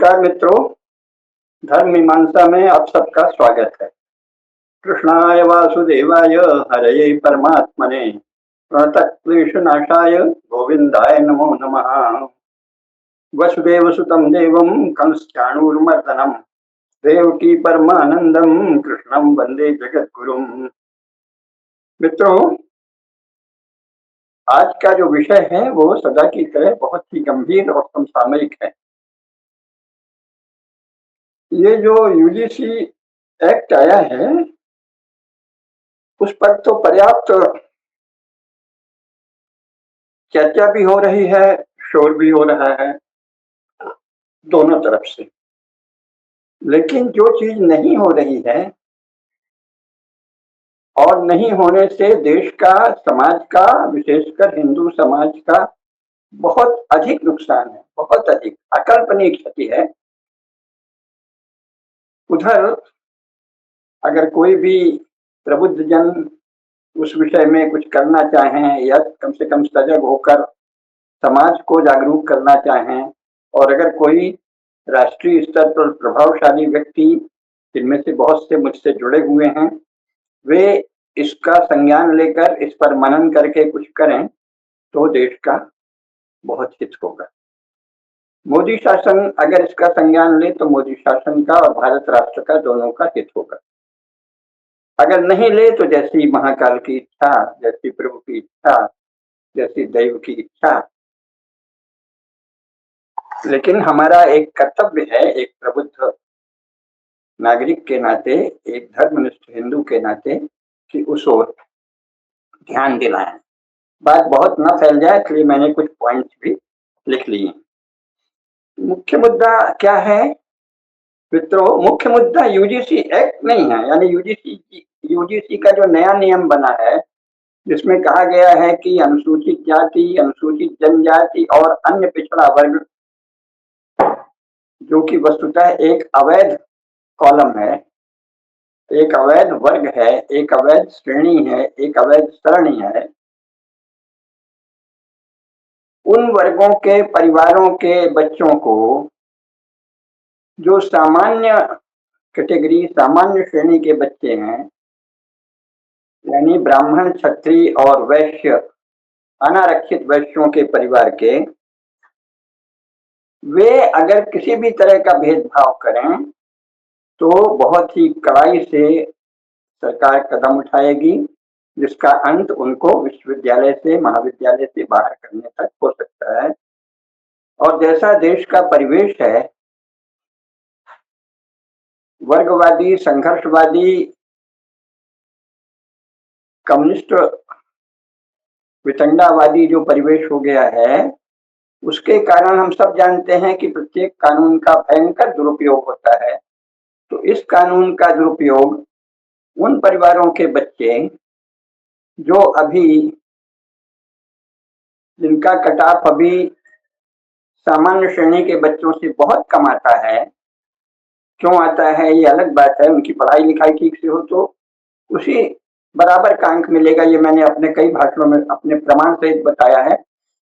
नमस्कार मित्रों, धर्म मीमांसा में आप सबका स्वागत है। कृष्णाय वासुदेवाय हरये परमात्मने प्रणतक्लेशनाशाय गोविंदाय नमो नमः। वसुदेवसुतं देवं कंसचाणूरमर्दनं देवकी परमानंदम कृष्णं वंदे जगद्गुरुम। मित्रों, आज का जो विषय है वो सदा की तरह बहुत ही गंभीर और समसामयिक है। ये जो यूजीसी एक्ट आया है उस पर तो पर्याप्त चर्चा भी हो रही है, शोर भी हो रहा है दोनों तरफ से। लेकिन जो चीज नहीं हो रही है और नहीं होने से देश का, समाज का, विशेषकर हिंदू समाज का बहुत अधिक नुकसान है, बहुत अधिक अकल्पनीय क्षति है। उधर अगर कोई भी प्रबुद्ध जन उस विषय में कुछ करना चाहें या कम से कम सजग होकर समाज को जागरूक करना चाहें, और अगर कोई राष्ट्रीय स्तर पर प्रभावशाली व्यक्ति, जिनमें से बहुत से मुझसे जुड़े हुए हैं, वे इसका संज्ञान लेकर इस पर मनन करके कुछ करें तो देश का बहुत हित होगा। मोदी शासन अगर इसका संज्ञान ले तो मोदी शासन का और भारत राष्ट्र का दोनों का हित होगा। अगर नहीं ले तो जैसी महाकाल की इच्छा, जैसी प्रभु की इच्छा, जैसी दैव की इच्छा। लेकिन हमारा एक कर्तव्य है, एक प्रबुद्ध नागरिक के नाते, एक धर्मनिष्ठ हिंदू के नाते, कि उस ओर ध्यान दिलाएं। बात बहुत न फैल जाए इसलिए मैंने कुछ पॉइंट्स भी लिख लिए। मुख्य मुद्दा क्या है मित्रों? मुख्य मुद्दा यूजीसी एक्ट नहीं है, यानी यूजीसी का जो नया नियम बना है जिसमें कहा गया है कि अनुसूचित जाति, अनुसूचित जनजाति और अन्य पिछड़ा वर्ग, जो कि वस्तुतः एक अवैध कॉलम है, एक अवैध वर्ग है, एक अवैध श्रेणी है, एक अवैध सरणी है, उन वर्गों के परिवारों के बच्चों को जो सामान्य कैटेगरी, सामान्य श्रेणी के बच्चे हैं, यानी ब्राह्मण, क्षत्रिय और वैश्य, अनारक्षित वैश्यों के परिवार के, वे अगर किसी भी तरह का भेदभाव करें तो बहुत ही कड़ाई से सरकार कदम उठाएगी, जिसका अंत उनको विश्वविद्यालय से, महाविद्यालय से बाहर करने तक हो सकता है। और जैसा देश का परिवेश है, वर्गवादी, संघर्षवादी, कम्युनिस्ट, वितंडावादी जो परिवेश हो गया है, उसके कारण हम सब जानते हैं कि प्रत्येक कानून का भयंकर दुरुपयोग होता है। तो इस कानून का दुरुपयोग उन परिवारों के बच्चे जो अभी, जिनका कटाप अभी सामान्य श्रेणी के बच्चों से बहुत कम आता है, क्यों आता है ये अलग बात है, उनकी पढ़ाई लिखाई ठीक से हो तो उसी बराबर का अंक मिलेगा। ये मैंने अपने कई भाषणों में अपने प्रमाण सहित बताया है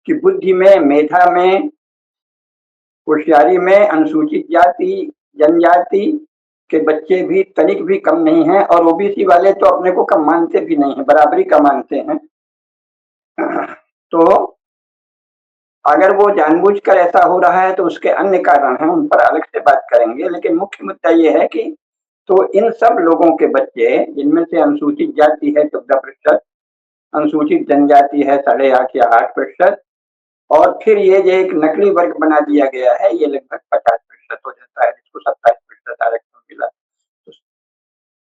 कि बुद्धि में, मेधा में, होशियारी में अनुसूचित जाति, जनजाति के बच्चे भी तनिक भी कम नहीं है, और ओबीसी वाले तो अपने को कम मानते भी नहीं है, बराबरी का मानते हैं। तो अगर वो जानबूझकर ऐसा हो रहा है तो उसके अन्य कारण हैं, उन पर अलग से बात करेंगे। लेकिन मुख्य मुद्दा ये है कि तो इन सब लोगों के बच्चे, जिनमें से अनुसूचित जाति है 14%, अनुसूचित जनजाति है 8.5 या 8%, और फिर ये जो एक नकली वर्ग बना दिया गया है, ये लगभग 50% हो जाता है, जिसको 27% आरक्षण मिला। तो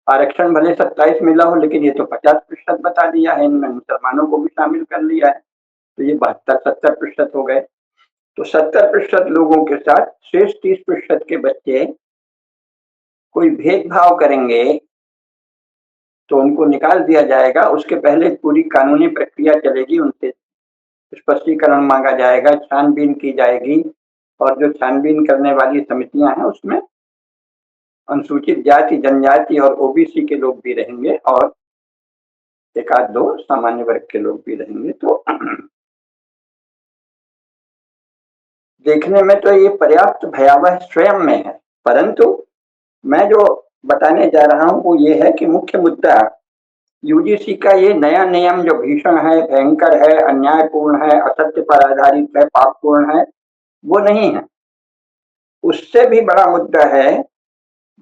आरक्षण भले 27 मिला हो, लेकिन ये तो 50% बता दिया है, इनमें मुसलमानों को भी शामिल कर लिया है, तो ये 72-70% हो गए। तो 70% लोगों के साथ शेष 30% के बच्चे कोई भेदभाव करेंगे तो उनको निकाल दिया जाएगा। उसके पहले पूरी कानूनी प्रक्रिया चलेगी, उनसे स्पष्टीकरण मांगा जाएगा, छानबीन की जाएगी, और जो छानबीन करने वाली समितियां हैं उसमें अनुसूचित जाति, जनजाति और ओबीसी के लोग भी रहेंगे, और एक आध दो सामान्य वर्ग के लोग भी रहेंगे। तो देखने में तो ये पर्याप्त भयावह स्वयं में है, परंतु मैं जो बताने जा रहा हूं वो ये है कि मुख्य मुद्दा यूजीसी का ये नया नियम जो भीषण है, भयंकर है, अन्यायपूर्ण है, असत्य पर आधारित है, पापपूर्ण है, वो नहीं है। उससे भी बड़ा मुद्दा है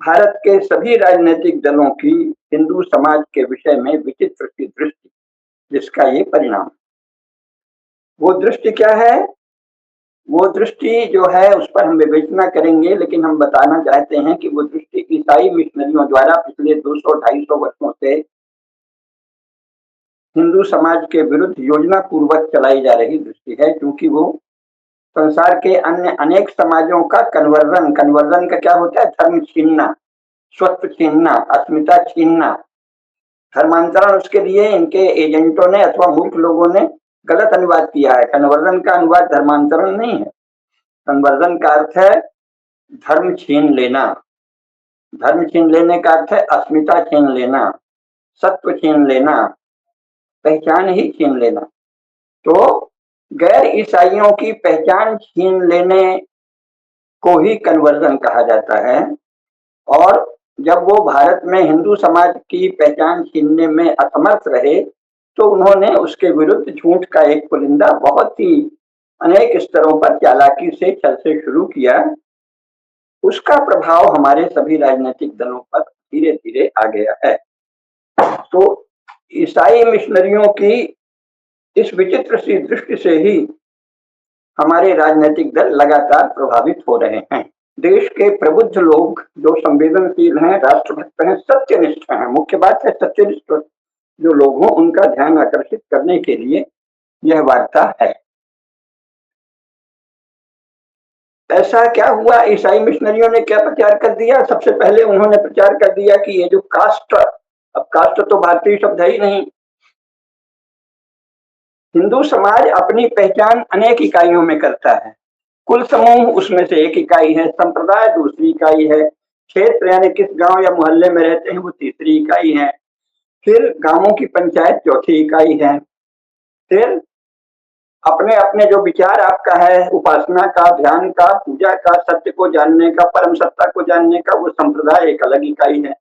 भारत के सभी राजनीतिक दलों की हिंदू समाज के विषय में विचित्र सी दृष्टि, जिसका ये परिणाम। वो दृष्टि क्या है? वो दृष्टि जो है उस पर हम विवेचना करेंगे, लेकिन हम बताना चाहते हैं कि वो दृष्टि ईसाई मिशनरियों द्वारा पिछले 200-250 वर्षों से हिंदू समाज के विरुद्ध योजना पूर्वक चलाई जा रही दृष्टि है, क्योंकि वो संसार के अन्य अनेक समाजों का कन्वर्जन का क्या होता है? धर्म छीनना, स्वत्व छीनना, अस्मिता छीनना, धर्मांतरण। उसके लिए इनके एजेंटों ने अथवा मूर्ख लोगों ने गलत अनुवाद किया है। कन्वर्जन का अनुवाद धर्मांतरण नहीं है। कन्वर्जन का अर्थ है धर्म छीन लेना। धर्म छीन लेने का अर्थ है अस्मिता छीन लेना, सत्व छीन लेना, पहचान ही छीन लेना। तो गैर ईसाइयों की पहचान छीन लेने को ही कन्वर्जन कहा जाता है। और जब वो भारत में हिंदू समाज की पहचान छीनने में असमर्थ रहे, तो उन्होंने उसके विरुद्ध झूठ का एक पुलिंदा बहुत ही अनेक स्तरों पर चालाकी से छल से शुरू किया। उसका प्रभाव हमारे सभी राजनीतिक दलों पर धीरे धीरे आ गया है। तो ईसाई मिशनरियों की इस विचित्र सी दृष्टि से ही हमारे राजनीतिक दल लगातार प्रभावित हो रहे हैं। देश के प्रबुद्ध लोग जो संवेदनशील हैं, राष्ट्रभक्त हैं, सत्यनिष्ठ हैं, मुख्य बात है सत्यनिष्ठ जो लोग हों, उनका ध्यान आकर्षित करने के लिए यह वार्ता है। ऐसा क्या हुआ? ईसाई मिशनरियों ने क्या प्रचार कर दिया? सबसे पहले उन्होंने प्रचार कर दिया कि ये जो कास्ट, अब कास्ट तो भारतीय शब्द है ही नहीं। हिंदू समाज अपनी पहचान अनेक इकाइयों में करता है। कुल समूह उसमें से एक इकाई है, संप्रदाय दूसरी इकाई है, क्षेत्र यानी किस गांव या मोहल्ले में रहते हैं वो तीसरी इकाई है, फिर गांवों की पंचायत चौथी इकाई है, फिर अपने अपने जो विचार आपका है, उपासना का, ध्यान का, पूजा का, सत्य को जानने का, परम सत्ता को जानने का, वो संप्रदाय एक अलग इकाई है।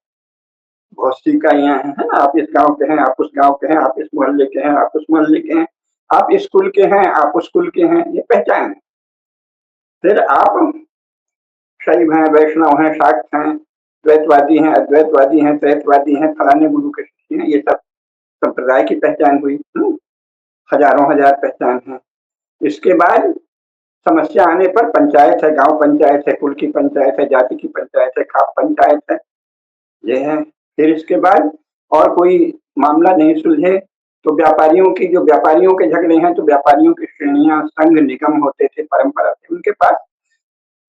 बहुत सी इकाइयां हैं, है ना? आप इस गांव के हैं, आप उस गांव के हैं, आप इस मोहल्ले के हैं, आप उस मोहल्ले के हैं, आप इस कुल के हैं, आप उस कुल के हैं, ये पहचान है। फिर आप शैव हैं, वैष्णव हैं, शाक्त हैं, द्वैतवादी हैं, अद्वैतवादी हैं, त्रैतवादी हैं, फलाने गुरु के शिष्य हैं, ये सब संप्रदाय की पहचान हुई। हजारों हजार पहचान है। इसके बाद समस्या आने पर पंचायत है, गांव पंचायत है, कुल की पंचायत है, जाति की पंचायत है, खाप पंचायत है, ये है। फिर इसके बाद और कोई मामला नहीं सुलझे तो व्यापारियों के झगड़े हैं, तो व्यापारियों की श्रेणियां, संघ, निगम होते थे, परंपरा थे, उनके पास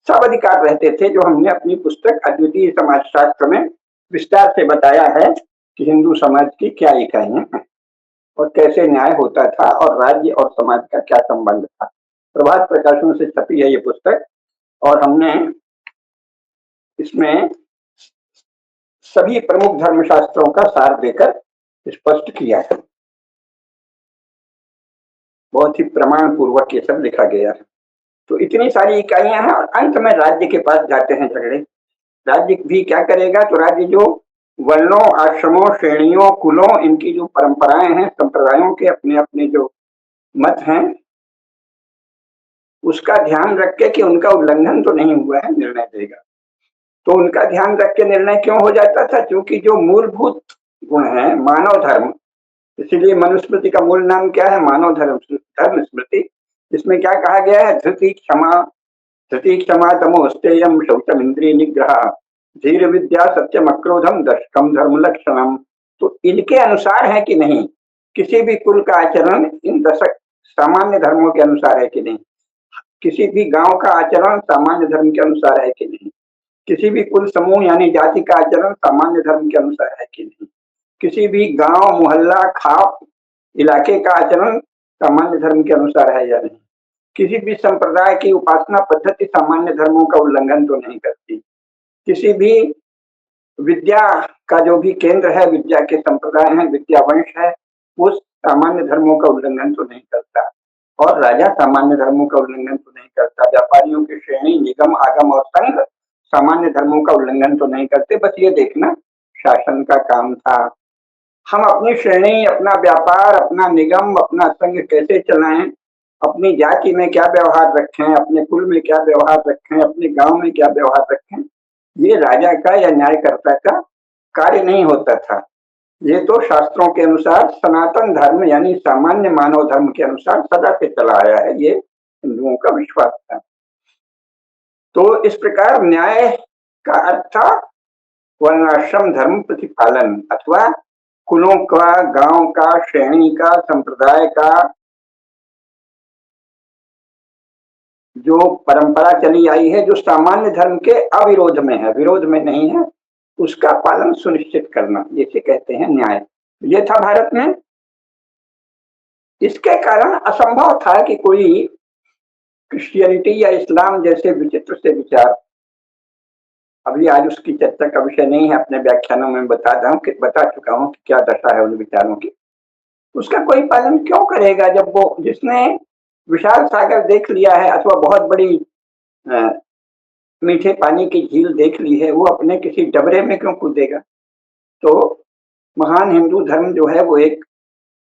सब अधिकार रहते थे, जो हमने अपनी पुस्तक अद्वितीय समाजशास्त्र में विस्तार से बताया है कि हिंदू समाज की क्या इकाइयां हैं और कैसे न्याय होता था और राज्य और समाज का क्या संबंध था। प्रभात प्रकाशन से छपी है ये पुस्तक और हमने इसमें सभी प्रमुख धर्मशास्त्रों का सार देकर स्पष्ट किया है। बहुत ही प्रमाण पूर्वक ये सब लिखा गया है। तो इतनी सारी इकाइयां हैं और अंत में राज्य के पास जाते हैं झगड़े। राज्य भी क्या करेगा? तो राज्य जो वर्णों, आश्रमों, श्रेणियों, कुलों, इनकी जो परंपराएं हैं, संप्रदायों के अपने अपने जो मत हैं, उसका ध्यान रख के कि उनका उल्लंघन तो नहीं हुआ है, निर्णय देगा। तो उनका ध्यान रख के निर्णय क्यों हो जाता था? क्योंकि जो मूलभूत गुण है मानव धर्म, इसीलिए मनुस्मृति का मूल नाम क्या है? मानव धर्म धर्म स्मृति। इसमें क्या कहा गया है? धृति क्षमा तमो स्तेयम शौचम इंद्रिय निग्रह धीर विद्या सत्यम अक्रोधम दशकम धर्म लक्षणम। तो इनके अनुसार है कि नहीं? किसी भी कुल का आचरण इन दशक सामान्य धर्मों के अनुसार है कि नहीं? किसी भी गांव का आचरण सामान्य धर्म के अनुसार है कि नहीं? किसी भी कुल समूह यानी जाति का आचरण सामान्य धर्म के अनुसार है कि नहीं? किसी भी गांव, मोहल्ला, खाप, इलाके का आचरण सामान्य धर्म के अनुसार है या नहीं? किसी भी संप्रदाय की उपासना पद्धति सामान्य धर्मों का उल्लंघन तो नहीं करती? किसी भी विद्या का जो भी केंद्र है, विद्या के संप्रदाय हैं, विद्या वंश है, वो सामान्य धर्मों का उल्लंघन तो नहीं करता? और राजा सामान्य धर्मों का उल्लंघन तो नहीं करता। व्यापारियों की श्रेणी, निगम, आगम और संघ सामान्य धर्मों का उल्लंघन तो नहीं करते। बस ये देखना शासन का काम था। हम अपनी श्रेणी, अपना व्यापार, अपना निगम, अपना संघ कैसे चलाएं, अपनी जाति में क्या व्यवहार रखें, अपने कुल में क्या व्यवहार रखें, अपने गांव में क्या व्यवहार रखें, ये राजा का या न्यायकर्ता का कार्य नहीं होता था। ये तो शास्त्रों के अनुसार सनातन धर्म यानी सामान्य मानव धर्म के अनुसार सदा से चला आया है, ये हिंदुओं का विश्वास था। तो इस प्रकार न्याय का अर्थ था वर्णाश्रम धर्म प्रतिपालन, अथवा कुलों का, गांव का, श्रेणी का, संप्रदाय का जो परंपरा चली आई है, जो सामान्य धर्म के अविरोध में है, विरोध में नहीं है, उसका पालन सुनिश्चित करना, जिसे कहते हैं न्याय। ये था भारत में। इसके कारण असंभव था कि कोई क्रिश्चियनिटी या इस्लाम जैसे विचित्र से विचार, अभी आज उसकी चर्चा का विषय नहीं है, अपने व्याख्यानों में बता चुका हूं कि क्या दशा है उन विचारों की। उसका कोई पालन क्यों करेगा जब वो, जिसने विशाल सागर देख लिया है अथवा बहुत बड़ी मीठे पानी की झील देख ली है, वो अपने किसी डबरे में क्यों कूदेगा? तो महान हिंदू धर्म जो है वो एक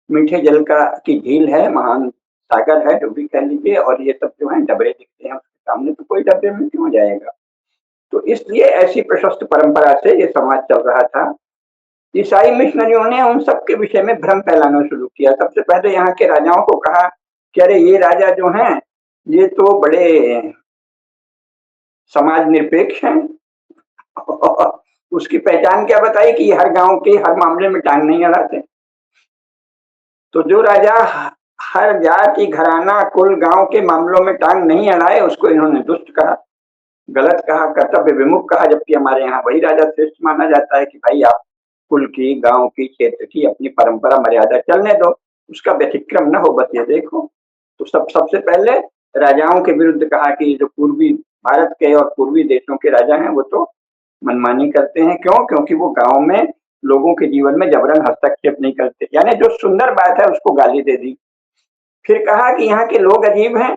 मीठे जल का की झील है, महान सागर है, जो भी कह लीजिए, और ये सब जो है डबरे दिखते हैं उसके सामने, तो कोई डबरे में क्यों जाएगा? तो इसलिए ऐसी प्रशस्त परंपरा से ये समाज चल रहा था। ईसाई मिशनरियों ने उन सब के विषय में भ्रम फैलाना शुरू किया। सबसे पहले यहाँ के राजाओं को कहा कि अरे ये राजा जो हैं ये तो बड़े समाज निरपेक्ष हैं। उसकी पहचान क्या बताई कि हर गांव के हर मामले में टांग नहीं अड़ाते। तो जो राजा हर जाति, घराना, कुल, गांव के मामलों में टांग नहीं अड़ाए, उसको इन्होंने दुष्ट कहा, गलत कहा, कर्तव्य विमुख कहा। जबकि हमारे यहाँ वही राजा श्रेष्ठ माना जाता है कि भाई आप कुल की, गांव की, क्षेत्र की अपनी परंपरा मर्यादा चलने दो, उसका व्यतिक्रम न हो, बस ये देखो। तो सबसे पहले राजाओं के विरुद्ध कहा कि जो पूर्वी भारत के और पूर्वी देशों के राजा हैं वो तो मनमानी करते हैं। क्यों? क्योंकि वो गांव में लोगों के जीवन में जबरन हस्तक्षेप नहीं करते, यानी जो सुंदर बात है उसको गाली दे दी। फिर कहा कि यहाँ के लोग अजीब हैं,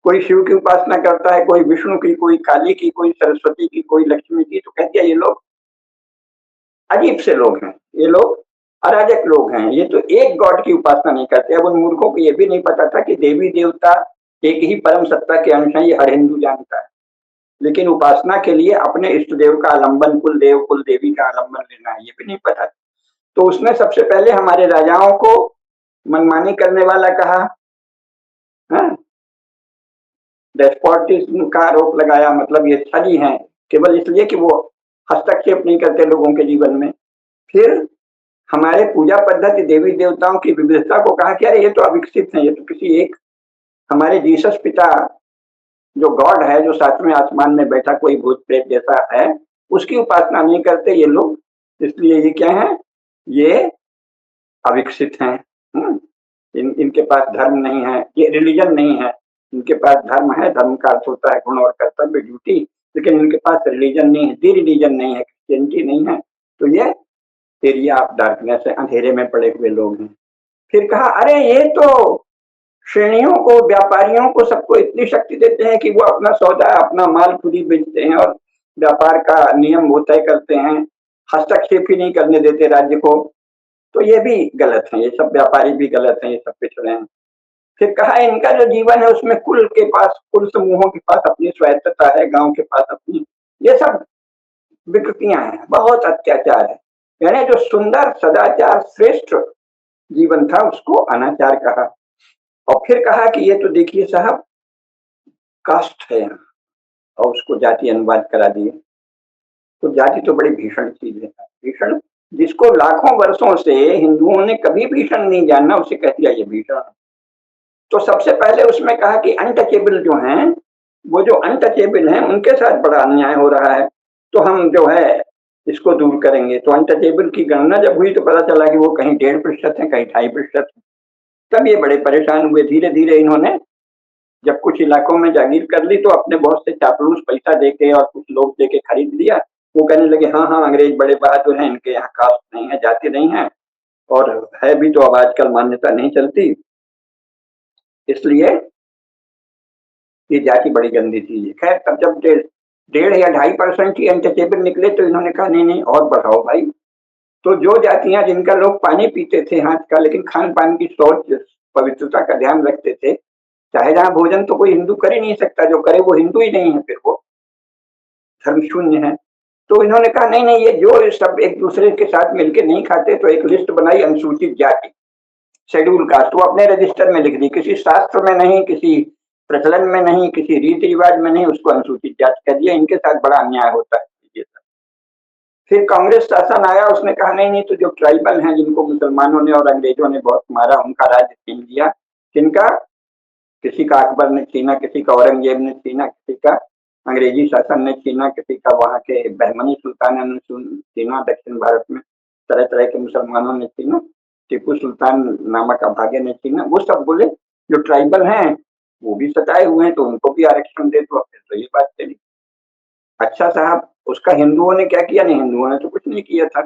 कोई शिव की उपासना करता है, कोई विष्णु की, कोई काली की, कोई सरस्वती की, कोई लक्ष्मी की। तो कहते हैं ये लोग अजीब से लोग हैं, ये लोग अराजक लोग हैं, ये तो एक गॉड की उपासना नहीं करते। अब उन मूर्खों को ये भी नहीं पता था कि देवी देवता एक ही परम सत्ता के अंश है, ये हर हिंदू जानता है। लेकिन उपासना के लिए अपने इष्ट देव का आलंबन, कुल देव, कुल देवी का आलंबन लेना है, ये भी नहीं पता। तो उसने सबसे पहले हमारे राजाओं को मनमानी करने वाला कहा, डेस्पोटिज्म का आरोप लगाया, मतलब ये छली हैं केवल इसलिए कि वो हस्तक्षेप नहीं करते लोगों के जीवन में। फिर हमारे पूजा पद्धति, देवी देवताओं की विविधता को कहा कि अरे ये तो अविकसित है, ये तो किसी एक हमारे जीसस पिता जो गॉड है, जो सातवें आसमान में बैठा कोई भूत प्रेत जैसा है, उसकी उपासना नहीं करते ये लोग, इसलिए ये क्या है, ये अविकसित हैं। इनके पास धर्म नहीं है, ये रिलीजन नहीं है। इनके पास धर्म है, धर्म का अर्थ होता है गुण और कर्तव्य, ड्यूटी, लेकिन इनके पास रिलीजन नहीं है, दी रिलीजन नहीं है, क्रिश्चियनिटी नहीं है। तो ये एरिया ऑफ डार्कनेस है, अंधेरे में पड़े हुए लोग हैं। फिर कहा अरे ये तो श्रेणियों को, व्यापारियों को, सबको इतनी शक्ति देते हैं कि वो अपना सौदा, अपना माल खुद ही बेचते हैं और व्यापार का नियम वो तय करते हैं, हस्तक्षेप ही नहीं करने देते राज्य को। तो ये भी गलत है, ये सब व्यापारी भी गलत है, ये सब पिछड़े हैं। फिर कहा इनका जो जीवन है उसमें कुल के पास, कुल समूहों के पास अपनी स्वायत्तता है, गांव के पास अपनी, ये सब विकृतियां हैं, बहुत अत्याचार है। यानी जो सुंदर, सदाचार, श्रेष्ठ जीवन था उसको अनाचार कहा। और फिर कहा कि ये तो देखिए साहब कास्ट है, और उसको जाति अनुवाद करा दिए। तो जाति तो बड़ी भीषण चीज है, भीषण, जिसको लाखों वर्षों से हिंदुओं ने कभी भीषण नहीं जाना, उसे कह दिया ये भीषण। तो सबसे पहले उसमें कहा कि अनटचेबल जो हैं, वो जो अनटचेबल हैं उनके साथ बड़ा अन्याय हो रहा है, तो हम जो है इसको दूर करेंगे। तो अनटचेबल की गणना जब हुई तो पता चला कि वो कहीं 1.5% है, कहीं 2.5% है। तब ये बड़े परेशान हुए। धीरे धीरे इन्होंने जब कुछ इलाकों में जागीर कर ली तो अपने बहुत से चापलूस पैसा देके और कुछ लोग देके खरीद लिया। वो कहने लगे हाँ हाँ अंग्रेज बड़े बहादुर हैं, इनके यहाँ कास्ट नहीं है, जाति नहीं है, और है भी तो अब आजकल मान्यता नहीं चलती। इसलिए ये जाति बड़ी गंदी चीज है। खैर तब जब 1.5 या 2.5% ही अनटचेबल निकले तो इन्होंने कहा नहीं नहीं और बढ़ाओ भाई। तो जो जातियां जिनका लोग पानी पीते थे हाथ का, लेकिन खान पान की सोच पवित्रता का ध्यान रखते थे, चाहे जहां भोजन तो कोई हिंदू कर ही नहीं सकता, जो करे वो हिंदू ही नहीं है, फिर वो धर्म शून्य है। तो इन्होंने कहा नहीं नहीं, ये जो सब एक दूसरे के साथ मिलकर नहीं खाते, तो एक लिस्ट बनाई अनुसूचित जाति, शेड्यूल कास्ट, वो अपने रजिस्टर में लिख दी, किसी शास्त्र में नहीं, किसी प्रचलन में नहीं, किसी रीति रिवाज में नहीं, उसको अनुसूचित जाति कर दिया। इनके साथ बड़ा अन्याय होता है ये सब। फिर कांग्रेस शासन आया, उसने कहा नहीं नहीं, तो जो ट्राइबल हैं जिनको मुसलमानों ने और अंग्रेजों ने बहुत मारा, उनका राज्य छीन लिया। किनका? किसी का अकबर ने छीना, किसी का औरंगजेब ने छीना, किसी का अंग्रेजी शासन ने छीना, किसी का वहां के बहमनी सुल्तान ने छीना, दक्षिण भारत में तरह तरह के मुसलमानों ने छीना, टीपू सुल्तान नामक अभागे ने छीना। वो सब बोले जो ट्राइबल हैं वो भी सताए हुए हैं, तो उनको भी आरक्षण दे दो। फिर तो ये बात चली। अच्छा साहब, उसका हिंदुओं ने क्या किया? नहीं, हिंदुओं ने तो कुछ नहीं किया था।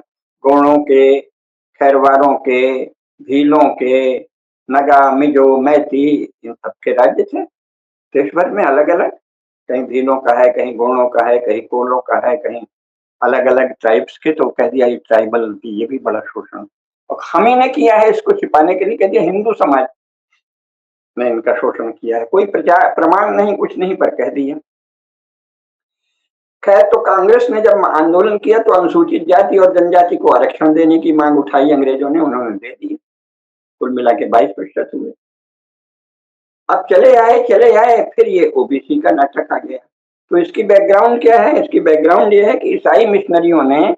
गोणों के, खैरवारों के, भीलों के, नगा, मिजो, मैती, इन सबके राज्य थे देश भर में अलग अलग। कहीं भीलों का है, कहीं गोणों का है, कहीं कोलों का है, कहीं अलग अलग ट्राइब्स के। तो कह दिया ये ट्राइबल की, ये भी बड़ा शोषण। और हम ही ने किया है, इसको छिपाने के लिए कह दिया हिंदू समाज ने इनका शोषण किया है। कोई प्रमाण नहीं, कुछ नहीं, पर कह दिया। खैर, तो कांग्रेस ने जब आंदोलन किया तो अनुसूचित जाति और जनजाति को आरक्षण देने की मांग उठाई अंग्रेजों ने, उन्होंने दे दी। कुल मिला के 22% हुए। अब चले आए, फिर ये ओबीसी का नाटक आ गया। तो इसकी बैकग्राउंड क्या है? इसकी बैकग्राउंड ये है कि ईसाई मिशनरियों ने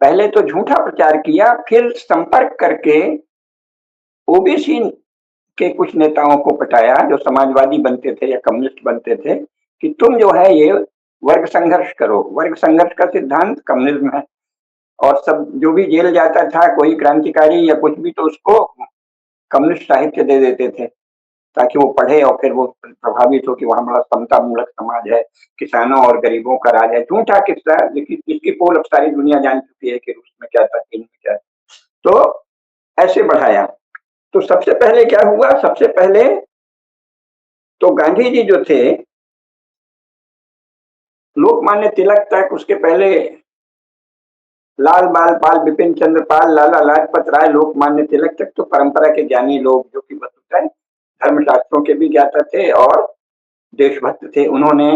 पहले तो झूठा प्रचार किया, फिर संपर्क करके ओबीसी के कुछ नेताओं को पटाया जो समाजवादी बनते थे या कम्युनिस्ट बनते थे, कि तुम जो है ये वर्ग संघर्ष करो। वर्ग संघर्ष का सिद्धांत कम्युनिज्म है। और सब जो भी जेल जाता था, कोई क्रांतिकारी या कुछ भी, तो उसको कम्युनिस्ट साहित्य दे देते थे ताकि वो पढ़े और फिर वो प्रभावित हो कि वहां बड़ा समता मूलक समाज है, किसानों और गरीबों का राज है। झूठा किस्सा, जिसकी पोल अब सारी दुनिया जान चुकी है कि रूस में क्या था, चीन में क्या। तो ऐसे बढ़ाया। तो सबसे पहले क्या हुआ? सबसे पहले तो गांधी जी जो थे, लोकमान्य तिलक तक, उसके पहले लाल बाल पाल, बिपिन चंद्र पाल, लाला लाजपत राय, लोकमान्य तिलक तक तो परंपरा के ज्ञानी लोग, जो कि वस्तुतः धर्मशास्त्रों के भी ज्ञाता थे और देशभक्त थे, उन्होंने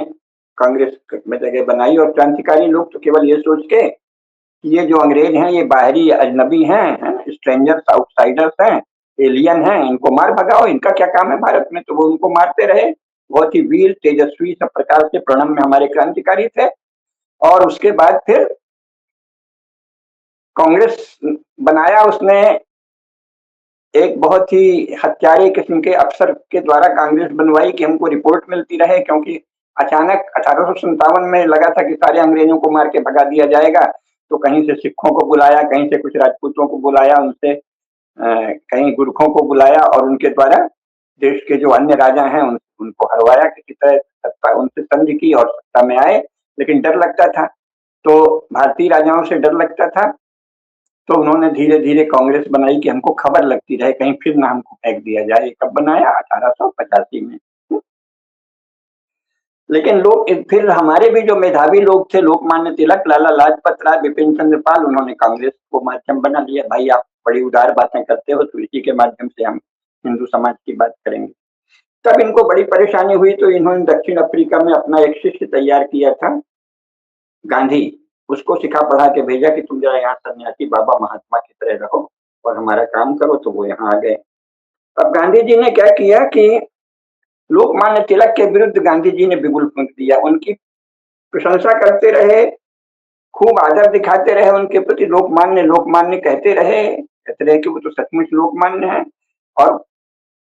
कांग्रेस में जगह बनाई। और क्रांतिकारी लोग तो केवल ये सोच के कि ये जो अंग्रेज हैं ये बाहरी अजनबी हैं, स्ट्रेंजर्स, आउटसाइडर्स हैं, एलियन हैं, इनको मार भगाओ, इनका क्या काम है भारत में। तो वो उनको मारते रहे। बहुत ही वीर, तेजस्वी, सब प्रकार से प्रणब में हमारे क्रांतिकारी थे। और उसके बाद फिर कांग्रेस बनाया उसने एक बहुत ही हत्यारे किस्म के अफसर के द्वारा कांग्रेस बनवाई कि हमको रिपोर्ट मिलती रहे, क्योंकि अचानक 1857 में लगा था कि सारे अंग्रेजों को मार के भगा दिया जाएगा। तो कहीं से सिखों को बुलाया, कहीं से कुछ राजपूतों को बुलाया, उनसे कहीं गुरखों को बुलाया और उनके द्वारा देश के जो अन्य राजा हैं उनको हरवाया, किसी तरह सत्ता उनसे संधि की और सत्ता में आए। लेकिन डर लगता था, तो भारतीय राजाओं से डर लगता था, तो उन्होंने धीरे धीरे कांग्रेस बनाई कि हमको खबर लगती रहे, कहीं फिर ना हमको फेंक दिया जाए। कब बनाया? 1885 में। लेकिन लोग फिर हमारे भी जो मेधावी लोग थे, लोकमान्य तिलक, लाला लाजपत राय, बिपिन चंद्र पाल, उन्होंने कांग्रेस को माध्यम बना लिया। भाई आप बड़ी उदार बातें करते हो, तो इसी के माध्यम से हम हिंदू समाज की बात करेंगे। तब इनको बड़ी परेशानी हुई, तो इन्होंने दक्षिण अफ्रीका में अपना एक शिष्य तैयार किया था, गांधी। उसको सिखा पढ़ा के भेजा कि तुम जरा यहाँ सन्यासी बाबा महात्मा की तरह रहो और हमारा काम करो। तो वो यहाँ आ गए। अब गांधी जी ने क्या किया कि लोकमान्य तिलक के विरुद्ध गांधी जी ने बिगुल फूंक दिया। उनकी प्रशंसा करते रहे, खूब आदर दिखाते रहे उनके प्रति, लोकमान्य लोकमान्य कहते रहे कि वो तो सचमुच लोकमान्य है। और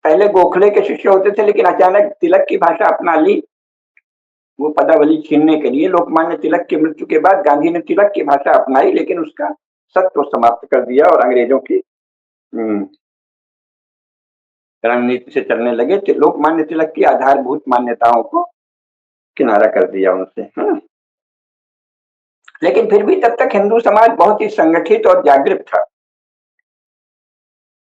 पहले गोखले के शिष्य होते थे, लेकिन अचानक तिलक की भाषा अपना ली वो पदावली छीनने के लिए। लोकमान्य तिलक की मृत्यु के बाद गांधी ने तिलक की भाषा अपनाई, लेकिन उसका सत्व समाप्त कर दिया और अंग्रेजों की रणनीति से चलने लगे। लोकमान्य तिलक की आधारभूत मान्यताओं को किनारा कर दिया उनसे, है ना। लेकिन फिर भी तब तक हिंदू समाज बहुत ही संगठित और जागृत था।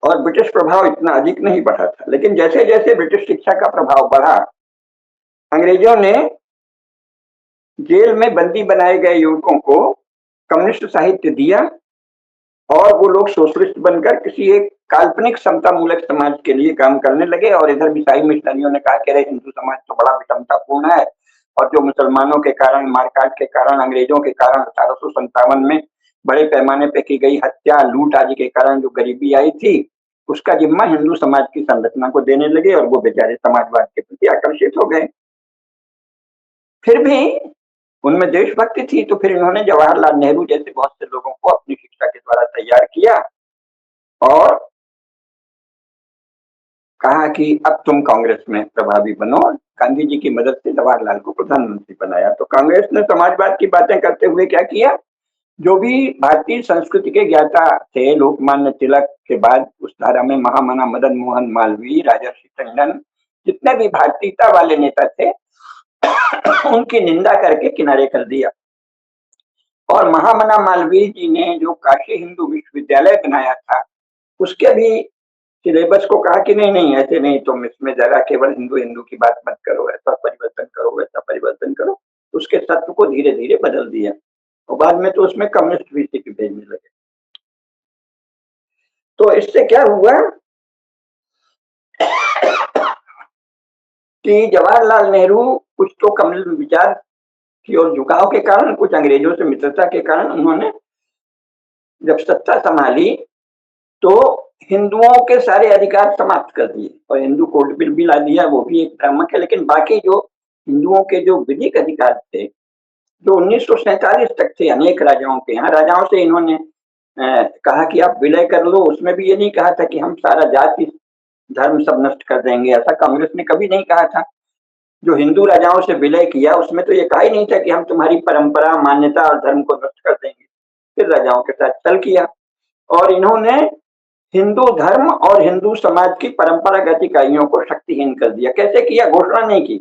और ब्रिटिश प्रभाव इतना अधिक नहीं बढ़ा था। लेकिन जैसे जैसे ब्रिटिश शिक्षा का प्रभाव बढ़ा, अंग्रेजों ने जेल में बंदी बनाए गए युवकों को कम्युनिस्ट साहित्य दिया और वो लोग सोशलिस्ट बनकर किसी एक काल्पनिक समता मूलक समाज के लिए काम करने लगे। और इधर ईसाई मिशनरियों ने कहा कि अरे हिंदू समाज तो बड़ा विषमतापूर्ण है, और जो मुसलमानों के कारण, मारकाट के कारण, अंग्रेजों के कारण 1857 में बड़े पैमाने पे की गई हत्या, लूट आदि के कारण जो गरीबी आई थी, उसका जिम्मा हिंदू समाज की संरचना को देने लगे और वो बेचारे समाजवाद के प्रति आकर्षित हो गए। फिर भी उनमें देशभक्ति थी, तो फिर इन्होंने जवाहरलाल नेहरू जैसे बहुत से लोगों को अपनी शिक्षा के द्वारा तैयार किया और कहा कि अब तुम कांग्रेस में प्रभावी बनो। गांधी जी की मदद से जवाहरलाल को प्रधानमंत्री बनाया। तो कांग्रेस ने समाजवाद की बातें करते हुए क्या किया, जो भी भारतीय संस्कृति के ज्ञाता थे, लोकमान्य तिलक के बाद उस धारा में महामना मदन मोहन मालवीय, राजर्षि टंडन, जितने भी भारतीयता वाले नेता थे उनकी निंदा करके किनारे कर दिया। और महामना मालवीय जी ने जो काशी हिंदू विश्वविद्यालय बनाया था, उसके भी सिलेबस को कहा कि नहीं नहीं, ऐसे नहीं, तुम इसमें जरा केवल हिंदू हिंदू की बात मत करो, ऐसा परिवर्तन करो, वैसा परिवर्तन करो। उसके तत्व को धीरे धीरे बदल दिया और बाद में तो उसमें कम्युनिस्ट भी टिक भेजने लगे। तो इससे क्या हुआ कि जवाहरलाल नेहरू कुछ तो कम्युनिस्ट विचार की ओर झुकाव के कारण, कुछ अंग्रेजों से मित्रता के कारण, उन्होंने जब सत्ता संभाली तो हिंदुओं के सारे अधिकार समाप्त कर दिए और हिंदू कोड बिल भी ला दिया। वो भी एक भ्रामक है, लेकिन बाकी जो हिंदुओं के जो विधिक अधिकार थे, जो 1947 तक थे अनेक राजाओं के यहाँ, राजाओं से इन्होंने कहा कि आप विलय कर लो। उसमें भी ये नहीं कहा था कि हम सारा जाति धर्म सब नष्ट कर देंगे, ऐसा कांग्रेस ने कभी नहीं कहा था। जो हिंदू राजाओं से विलय किया उसमें तो ये कहा ही नहीं था कि हम तुम्हारी परंपरा, मान्यता और धर्म को नष्ट कर देंगे। फिर राजाओं के साथ छल किया और इन्होंने हिंदू धर्म और हिंदू समाज की परंपरागत इकाइयों को शक्तिहीन कर दिया। कैसे किया? घोषणा नहीं की।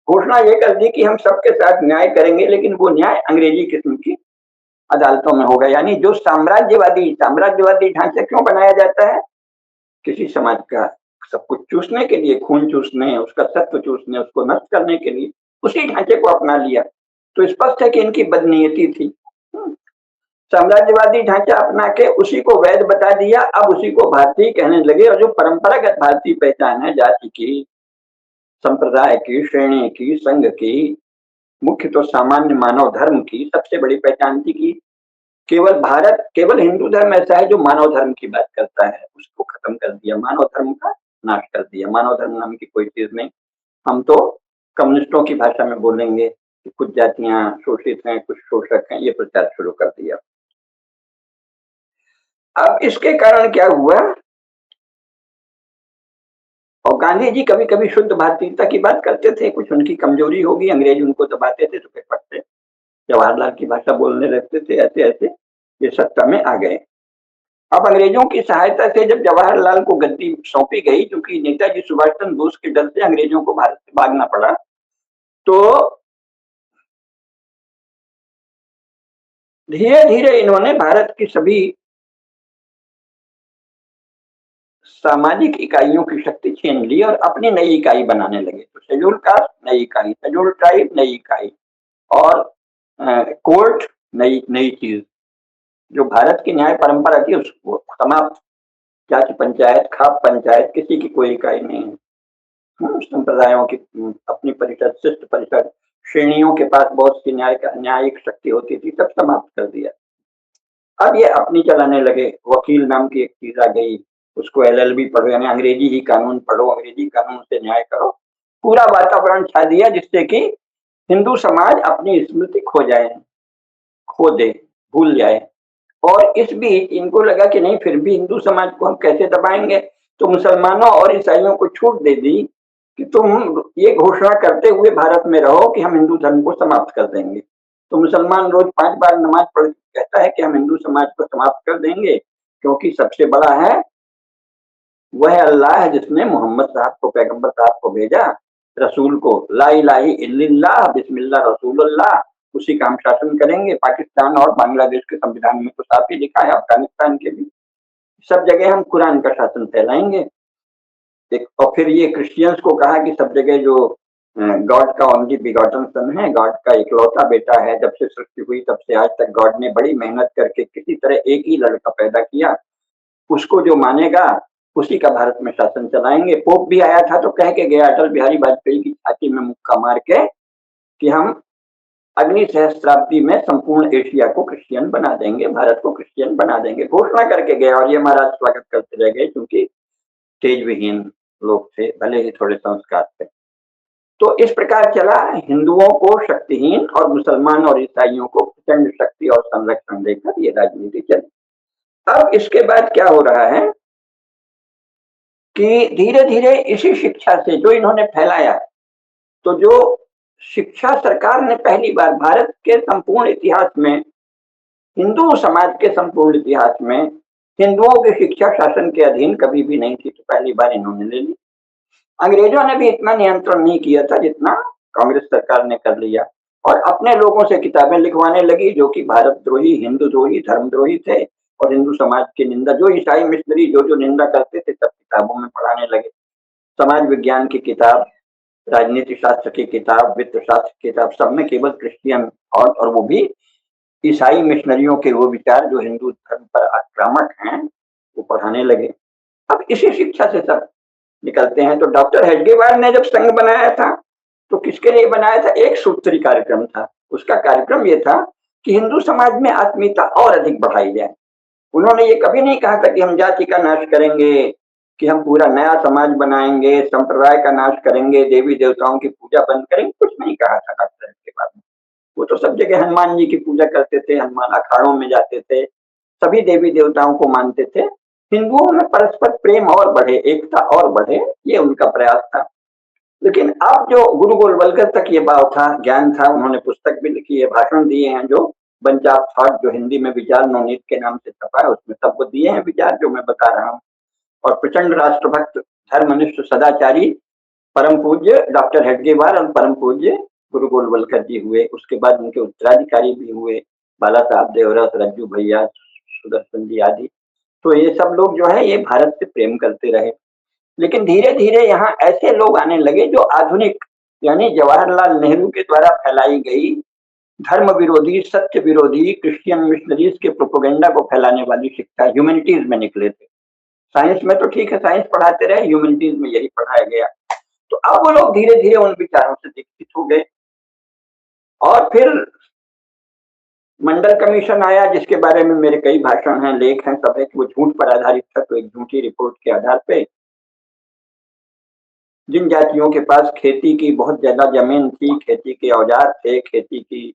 घोषणा ये कर दी कि हम सबके साथ न्याय करेंगे, लेकिन वो न्याय अंग्रेजी किस्म की अदालतों में होगा। यानी जो साम्राज्यवादी ढांचा क्यों बनाया जाता है? किसी समाज का सब कुछ चूसने के लिए, खून चूसने, उसका सत्व चूसने, उसको नष्ट करने के लिए उसी ढांचे को अपना लिया। तो स्पष्ट है कि इनकी बदनीयती थी। साम्राज्यवादी ढांचा अपना के उसी को वैध बता दिया, अब उसी को भारतीय कहने लगे। और जो परंपरागत भारतीय पहचान है, जाति की, संप्रदाय की, श्रेणी की, संघ की, मुख्य तो सामान्य मानव धर्म की सबसे बड़ी पहचान थी कि केवल हिंदू धर्म ऐसा है जो मानव धर्म की बात करता है, उसको खत्म कर दिया, मानव धर्म का नाश कर दिया। मानव धर्म नाम की कोई चीज नहीं। हम तो कम्युनिस्टों की भाषा में बोलेंगे कि कुछ जातियां शोषित हैं, कुछ शोषक हैं, ये प्रचार शुरू कर दिया। अब इसके कारण क्या हुआ, और गांधी जी कभी कभी शुद्ध भारतीयता की बात करते थे, कुछ उनकी कमजोरी होगी, अंग्रेज उनको दबाते थे तो फिर पढ़ते, जवाहरलाल की भाषा बोलने लगते थे। ऐसे ऐसे ये सत्ता में आ गए। अब अंग्रेजों की सहायता से जब जवाहरलाल को गद्दी सौंपी गई, क्योंकि नेताजी सुभाष चंद्र बोस के डर से अंग्रेजों को भारत से भागना पड़ा, तो धीरे धीरे इन्होंने भारत की सभी सामाजिक इकाइयों की शक्ति छीन ली और अपनी नई इकाई बनाने लगे। तो शेड्यूल कास्ट नई इकाई, शेड्यूल ट्राइब नई इकाई, और कोर्ट नई नई चीज। जो भारत की न्याय परंपरा थी उसको समाप्त। जाति पंचायत, खाप पंचायत, किसी की कोई इकाई नहीं है। संप्रदायों की अपनी परिषद, शिष्ट परिषद, श्रेणियों के पास बहुत सी न्यायिक शक्ति होती थी, सब समाप्त कर दिया। अब ये अपनी चलाने लगे। वकील नाम की एक चीज आ गई, उसको एलएलबी पढ़ो, यानी अंग्रेजी ही कानून पढ़ो, अंग्रेजी कानून से न्याय करो। पूरा वातावरण छा दिया जिससे कि हिंदू समाज अपनी स्मृति खो जाए, खो दे, भूल जाए। और इस बीच इनको लगा कि नहीं, फिर भी हिंदू समाज को हम कैसे दबाएंगे, तो मुसलमानों और ईसाइयों को छूट दे दी कि तुम ये घोषणा करते हुए भारत में रहो कि हम हिंदू धर्म को समाप्त कर देंगे। तो मुसलमान रोज 5 बार नमाज पढ़ कहता है कि हम हिंदू समाज को समाप्त कर देंगे, क्योंकि सबसे बड़ा है वह अल्लाह है जिसने मोहम्मद साहब को, पैगंबर साहब को भेजा, रसूल को। ला इलाहा इल्लल्लाह बिस्मिल्लाह रसूलुल्लाह, उसी का हम शासन करेंगे। पाकिस्तान और बांग्लादेश के संविधान में तो साफ ही लिखा है, अफगानिस्तान के भी। सब जगह हम कुरान का शासन फैलाएंगे। और फिर ये क्रिश्चियंस को कहा कि सब जगह जो गॉड का ओनली बिगॉटन सन है, गॉड का इकलौता बेटा है, जब से सृष्टि हुई तब से आज तक गॉड ने बड़ी मेहनत करके किसी तरह एक ही लड़का पैदा किया, उसको जो मानेगा उसी का भारत में शासन चलाएंगे। पोप भी आया था तो कह के गया अटल बिहारी वाजपेयी की छाती में मुक्का मार के कि हम अगली सहस्त्राब्दी में संपूर्ण एशिया को क्रिश्चियन बना देंगे, भारत को क्रिश्चियन बना देंगे, घोषणा करके गए। और ये महाराज स्वागत करते रह गए क्योंकि तेज विहीन लोग थे, भले ही थोड़े संस्कार थे। तो इस प्रकार चला, हिंदुओं को शक्तिहीन और मुसलमान और ईसाइयों को प्रचंड शक्ति और संरक्षण देकर ये राजनीति चली। अब इसके बाद क्या हो रहा है कि धीरे धीरे इसी शिक्षा से जो इन्होंने फैलाया, तो जो शिक्षा सरकार ने पहली बार भारत के संपूर्ण इतिहास में, हिंदू समाज के संपूर्ण इतिहास में हिंदुओं की शिक्षा शासन के अधीन कभी भी नहीं थी, तो पहली बार इन्होंने ले ली। अंग्रेजों ने भी इतना नियंत्रण नहीं किया था जितना कांग्रेस सरकार ने कर लिया, और अपने लोगों से किताबें लिखवाने लगी जो कि भारत द्रोही, हिंदू द्रोही, धर्मद्रोही थे और हिंदू समाज की निंदा, जो ईसाई मिशनरी जो निंदा करते थे सब किताबों में पढ़ाने लगे। समाज विज्ञान की किताब, राजनीति शास्त्र की किताब, वित्त शास्त्र की किताब, सब में केवल क्रिश्चियन और वो भी ईसाई मिशनरियों के वो विचार जो हिंदू धर्म पर आक्रामक हैं वो पढ़ाने लगे। अब इसी शिक्षा से सब निकलते हैं। तो डॉक्टर हेडगेवार ने जब संघ बनाया था तो किसके लिए बनाया था? एक सूत्री कार्यक्रम था। उसका कार्यक्रम ये था कि हिंदू समाज में आत्मीयता और अधिक बढ़ाई जाए। उन्होंने ये कभी नहीं कहा था कि हम जाति का नाश करेंगे, कि हम पूरा नया समाज बनाएंगे, संप्रदाय का नाश करेंगे, देवी देवताओं की पूजा बंद करेंगे, कुछ नहीं कहा था डॉक्टर हेडगेवार ने। वो तो सब जगह हनुमान जी की पूजा करते थे, हनुमान अखाड़ों में जाते थे, सभी देवी देवताओं को मानते थे। हिंदुओं में परस्पर प्रेम और बढ़े, एकता और बढ़े, ये उनका प्रयास था। लेकिन अब जो गुरु गोलवलकर तक ये भाव था, ज्ञान था, उन्होंने पुस्तक भी लिखी है, भाषण दिए हैं, जो बंच ऑफ थॉट जो हिंदी में विचार नवनीत के नाम से छपा है, उसमें सबको दिए हैं विचार जो मैं बता रहा हूँ। और प्रचंड राष्ट्रभक्त, धर्मनिष्ठ, सदाचारी परम पूज्य डॉक्टर हेडगेवार और परम पूज्य गुरु गोलवलकर जी हुए। उसके बाद उनके उत्तराधिकारी भी हुए, बाला साहब देवरस, रज्जू भैया, सुदर्शन जी आदि। तो ये सब लोग जो है ये भारत से प्रेम करते रहे। लेकिन धीरे धीरे यहाँ ऐसे लोग आने लगे जो आधुनिक, यानी जवाहरलाल नेहरू के द्वारा फैलाई गई धर्म विरोधी, सत्य विरोधी क्रिश्चियन मिशनरीज के प्रोपोगेंडा को फैलाने वाली शिक्षा ह्यूमैनिटीज में निकले थे। साइंस में तो ठीक है, साइंस पढ़ाते रहे, ह्यूमैनिटीज में यही पढ़ाया गया। तो अब वो लोग धीरे धीरे उन विचारों से दीक्षित हो गए। और फिर मंडल कमीशन आया, जिसके बारे में मेरे कई भाषण हैं, लेख हैं, सब है कि वो झूठ पर आधारित था। तो एक झूठी रिपोर्ट के आधार पे जिन जातियों के पास खेती की बहुत ज्यादा जमीन थी, खेती के औजार थे, खेती की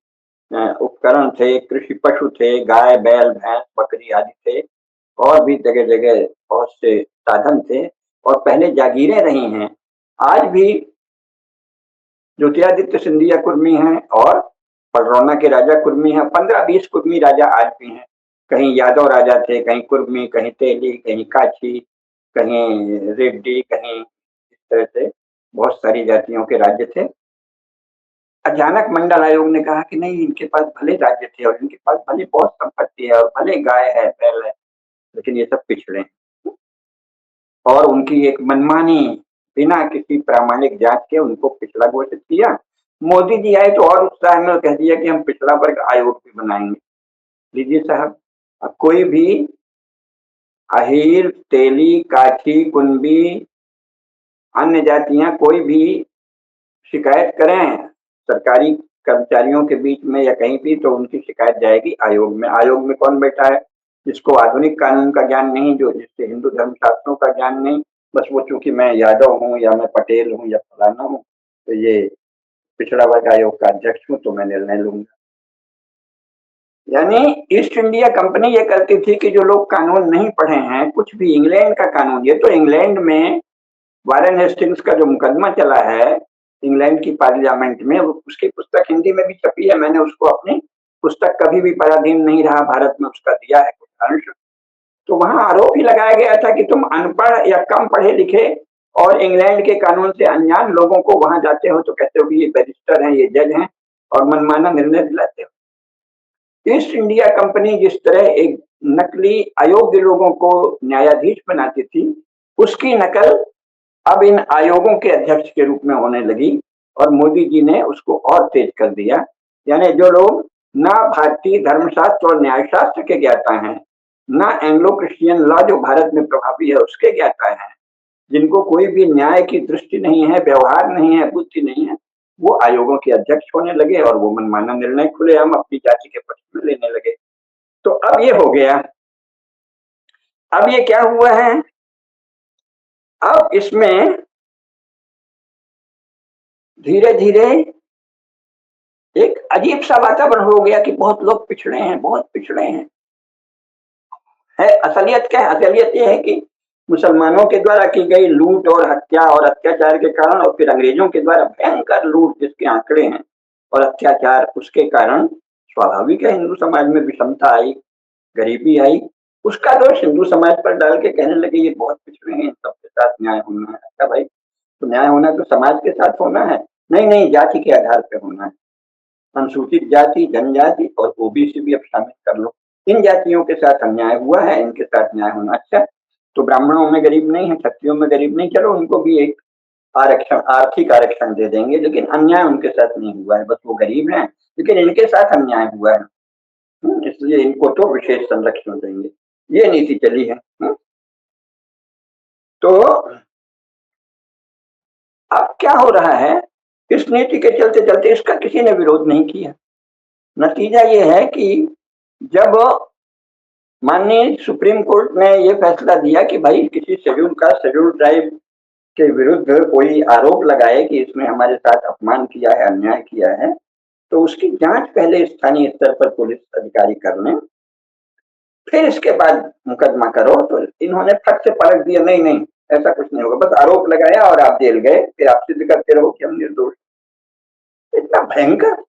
उपकरण थे, कृषि पशु थे, गाय, बैल, भैंस, बकरी आदि थे, और भी जगह जगह बहुत से साधन थे, और पहले जागीरें रही हैं। आज भी ज्योतिरादित्य सिंधिया कुर्मी हैं और पडरौना के राजा कुर्मी हैं। 15-20 कुर्मी राजा आज भी हैं। कहीं यादव राजा थे, कहीं कुर्मी, कहीं तेली, कहीं काछी, कहीं रेड्डी, कहीं इस तरह से बहुत सारी जातियों के राज्य थे। अचानक मंडल आयोग ने कहा कि नहीं, इनके पास भले राज्य थे और इनके पास भले बहुत संपत्ति है और भले गाय है, बैल है, लेकिन ये सब पिछड़े हैं। और उनकी एक मनमानी, बिना किसी प्रामाणिक जांच के उनको पिछड़ा घोषित किया। मोदी जी आए तो और उत्साह में कह दिया कि हम पिछड़ा वर्ग आयोग भी बनाएंगे। लीजिए साहब, अब कोई भी अहीर, तेली, काठी, कुंबी, अन्य जातियां कोई भी शिकायत करें सरकारी कर्मचारियों के बीच में या कहीं भी, तो उनकी शिकायत जाएगी आयोग में। आयोग में कौन बैठा है? जिसको आधुनिक कानून का ज्ञान नहीं, जो जिससे हिंदू धर्म शास्त्रों का ज्ञान नहीं, बस वो चूंकि मैं यादव हूँ या मैं पटेल हूँ या फलाना हूँ, तो ये पिछड़ा वर्ग आयोग का अध्यक्ष हूँ तो मैं निर्णय लूंगा। यानी ईस्ट इंडिया कंपनी ये करती थी कि जो लोग कानून नहीं पढ़े हैं, कुछ भी इंग्लैंड का कानून, ये तो इंग्लैंड में वारेन हेस्टिंग्स का जो मुकदमा चला है इंग्लैंड की पार्लियामेंट में, उसकी पुस्तक हिंदी में भी छपी है। मैंने उसको अपनी पुस्तक कभी भी पराधीन नहीं रहा भारत में, उसका दिया है कुछ अंश। तो वहां आरोप ही लगाया गया था कि तुम अनपढ़ या कम पढ़े लिखे और इंग्लैंड के कानून से अनजान लोगों को वहां जाते हो तो कहते हो कि ये बैरिस्टर हैं, ये जज हैं, और मनमाना निर्णय दिलाते हो। ईस्ट इंडिया कंपनी जिस तरह एक नकली अयोग्य लोगों को न्यायाधीश बनाती थी, उसकी नकल अब इन आयोगों के अध्यक्ष के रूप में होने लगी और मोदी जी ने उसको और तेज कर दिया। यानी जो लोग ना भारतीय धर्मशास्त्र और न्यायशास्त्र के ज्ञाता हैं, ना एंग्लो क्रिश्चियन लॉ जो भारत में प्रभावी है उसके ज्ञाता हैं, जिनको कोई भी न्याय की दृष्टि नहीं है, व्यवहार नहीं है, बुद्धि नहीं है, वो आयोगों के अध्यक्ष होने लगे और वो मनमाना निर्णय खुलेआम अपनी जाति के पक्ष में लेने लगे। तो अब ये हो गया। अब ये क्या हुआ है, अब इसमें धीरे धीरे एक अजीब सा वातावरण हो गया कि बहुत लोग पिछड़े हैं, बहुत पिछड़े हैं। है असलियत क्या है? असलियत ये है कि मुसलमानों के द्वारा की गई लूट और हत्या और अत्याचार के कारण और फिर अंग्रेजों के द्वारा भयंकर लूट जिसके आंकड़े हैं और अत्याचार, उसके कारण स्वाभाविक है हिंदू समाज में विषमता आई, गरीबी आई। उसका दोष हिंदू समाज पर डाल के कहने लगे ये बहुत पिछड़े हैं, सबके साथ न्याय होना है। अच्छा भाई, तो न्याय होना तो समाज के साथ होना है, नहीं नहीं, जाति के आधार पर होना है। अनुसूचित जाति, जनजाति और ओबीसी भी अब शामिल कर लो। इन जातियों के साथ अन्याय हुआ है, इनके साथ न्याय होना। अच्छा, तो ब्राह्मणों में गरीब नहीं है, क्षत्रियों में गरीब नहीं, चलो उनको भी एक आरक्षण, आर्थिक आरक्षण दे देंगे, लेकिन अन्याय उनके साथ नहीं हुआ है। बस वो गरीब हैं, लेकिन इनके साथ अन्याय हुआ है, इसलिए इनको तो विशेष संरक्षण देंगे। ये नीति चली है। तो अब क्या हो रहा है, इस नीति के चलते चलते इसका किसी ने विरोध नहीं किया। नतीजा ये है कि जब माननीय सुप्रीम कोर्ट ने ये फैसला दिया कि भाई किसी शेड्यूल का, शेड्यूल ट्राइब के विरुद्ध कोई आरोप लगाए कि इसने हमारे साथ अपमान किया है, अन्याय किया है, तो उसकी जांच पहले स्थानीय स्तर पर पुलिस अधिकारी कर लें, फिर इसके बाद मुकदमा करो। तो इन्होंने फट से पलट दिया, नहीं नहीं, ऐसा कुछ नहीं होगा, बस आरोप लगाया और आप जेल गए, फिर आप सिद्ध करते रहो कि हम निर्दोष। इतना भयंकर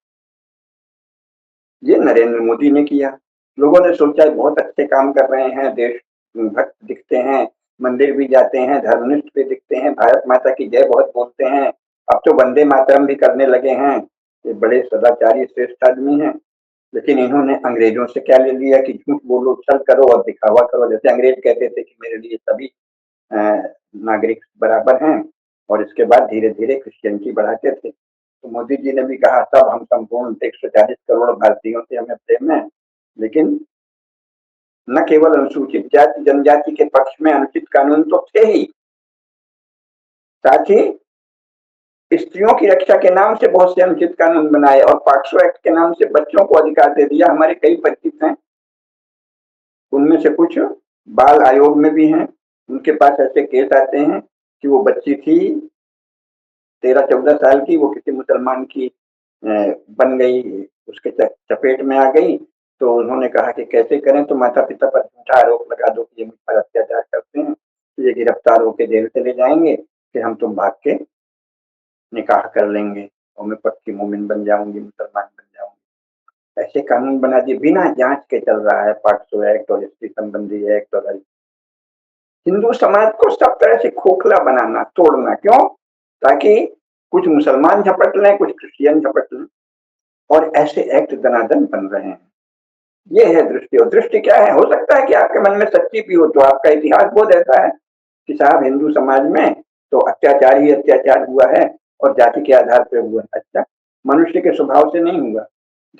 ये नरेंद्र मोदी ने किया। लोगों ने सोचा बहुत अच्छे काम कर रहे हैं, देश भक्त दिखते हैं, मंदिर भी जाते हैं, धर्मनिष्ठ भी दिखते हैं, भारत माता की जय बहुत बोलते हैं, अब तो वंदे मातरम भी करने लगे हैं, ये बड़े सदाचारी श्रेष्ठ आदमी हैं। लेकिन इन्होंने अंग्रेजों से क्या ले लिया कि झूठ बोलो, छल करो और दिखावा करो। जैसे अंग्रेज कहते थे कि मेरे लिए सभी नागरिक बराबर हैं, और इसके बाद धीरे धीरे क्रिश्चियनिटी बढ़ाते थे। तो मोदी जी ने भी कहा सब हम संपूर्ण 140 करोड़ भारतीयों से हमें प्रेम है, लेकिन न केवल अनुसूचित जाति जनजाति के पक्ष में अनुचित कानून तो थे ही, साथ ही स्त्रियों की रक्षा के नाम से बहुत से अनुचित कानून बनाए और पॉक्सो एक्ट के नाम से बच्चों को अधिकार दे दिया। हमारे कई परिचित हैं, उनमें से कुछ बाल आयोग में भी हैं, उनके पास ऐसे केस आते हैं कि वो बच्ची थी 13-14 साल की, वो किसी मुसलमान की बन गई, उसके चपेट में आ गई, तो उन्होंने कहा कि कैसे करें, तो माता पिता पर झूठा आरोप लगा दो कि ये मुझ पर अत्याचार करते हैं, तो ये गिरफ्तार होकर जेल चले जाएंगे, फिर हम तुम भाग के निकाह कर लेंगे और मैं पक्की मोमिन बन जाऊंगी, मुसलमान बन जाऊंगी। ऐसे कानून बना दिए, बिना जांच के चल रहा है पॉक्सो एक्ट और स्त्री संबंधी एक्ट। और हिंदू समाज को सब तरह से खोखला बनाना, तोड़ना, क्यों? ताकि कुछ मुसलमान झपट लें, कुछ क्रिश्चियन झपट लें, और ऐसे एक्ट दनादन बन रहे हैं। ये है दृष्टि। और दृष्टि क्या है? हो सकता है कि आपके मन में सच्ची भी हो, तो आपका इतिहास बोध ऐसा है कि साहब हिंदू समाज में तो अत्याचार ही अत्याचार हुआ है और जाति के आधार पर हुआ। अच्छा, मनुष्य के स्वभाव से नहीं हुआ,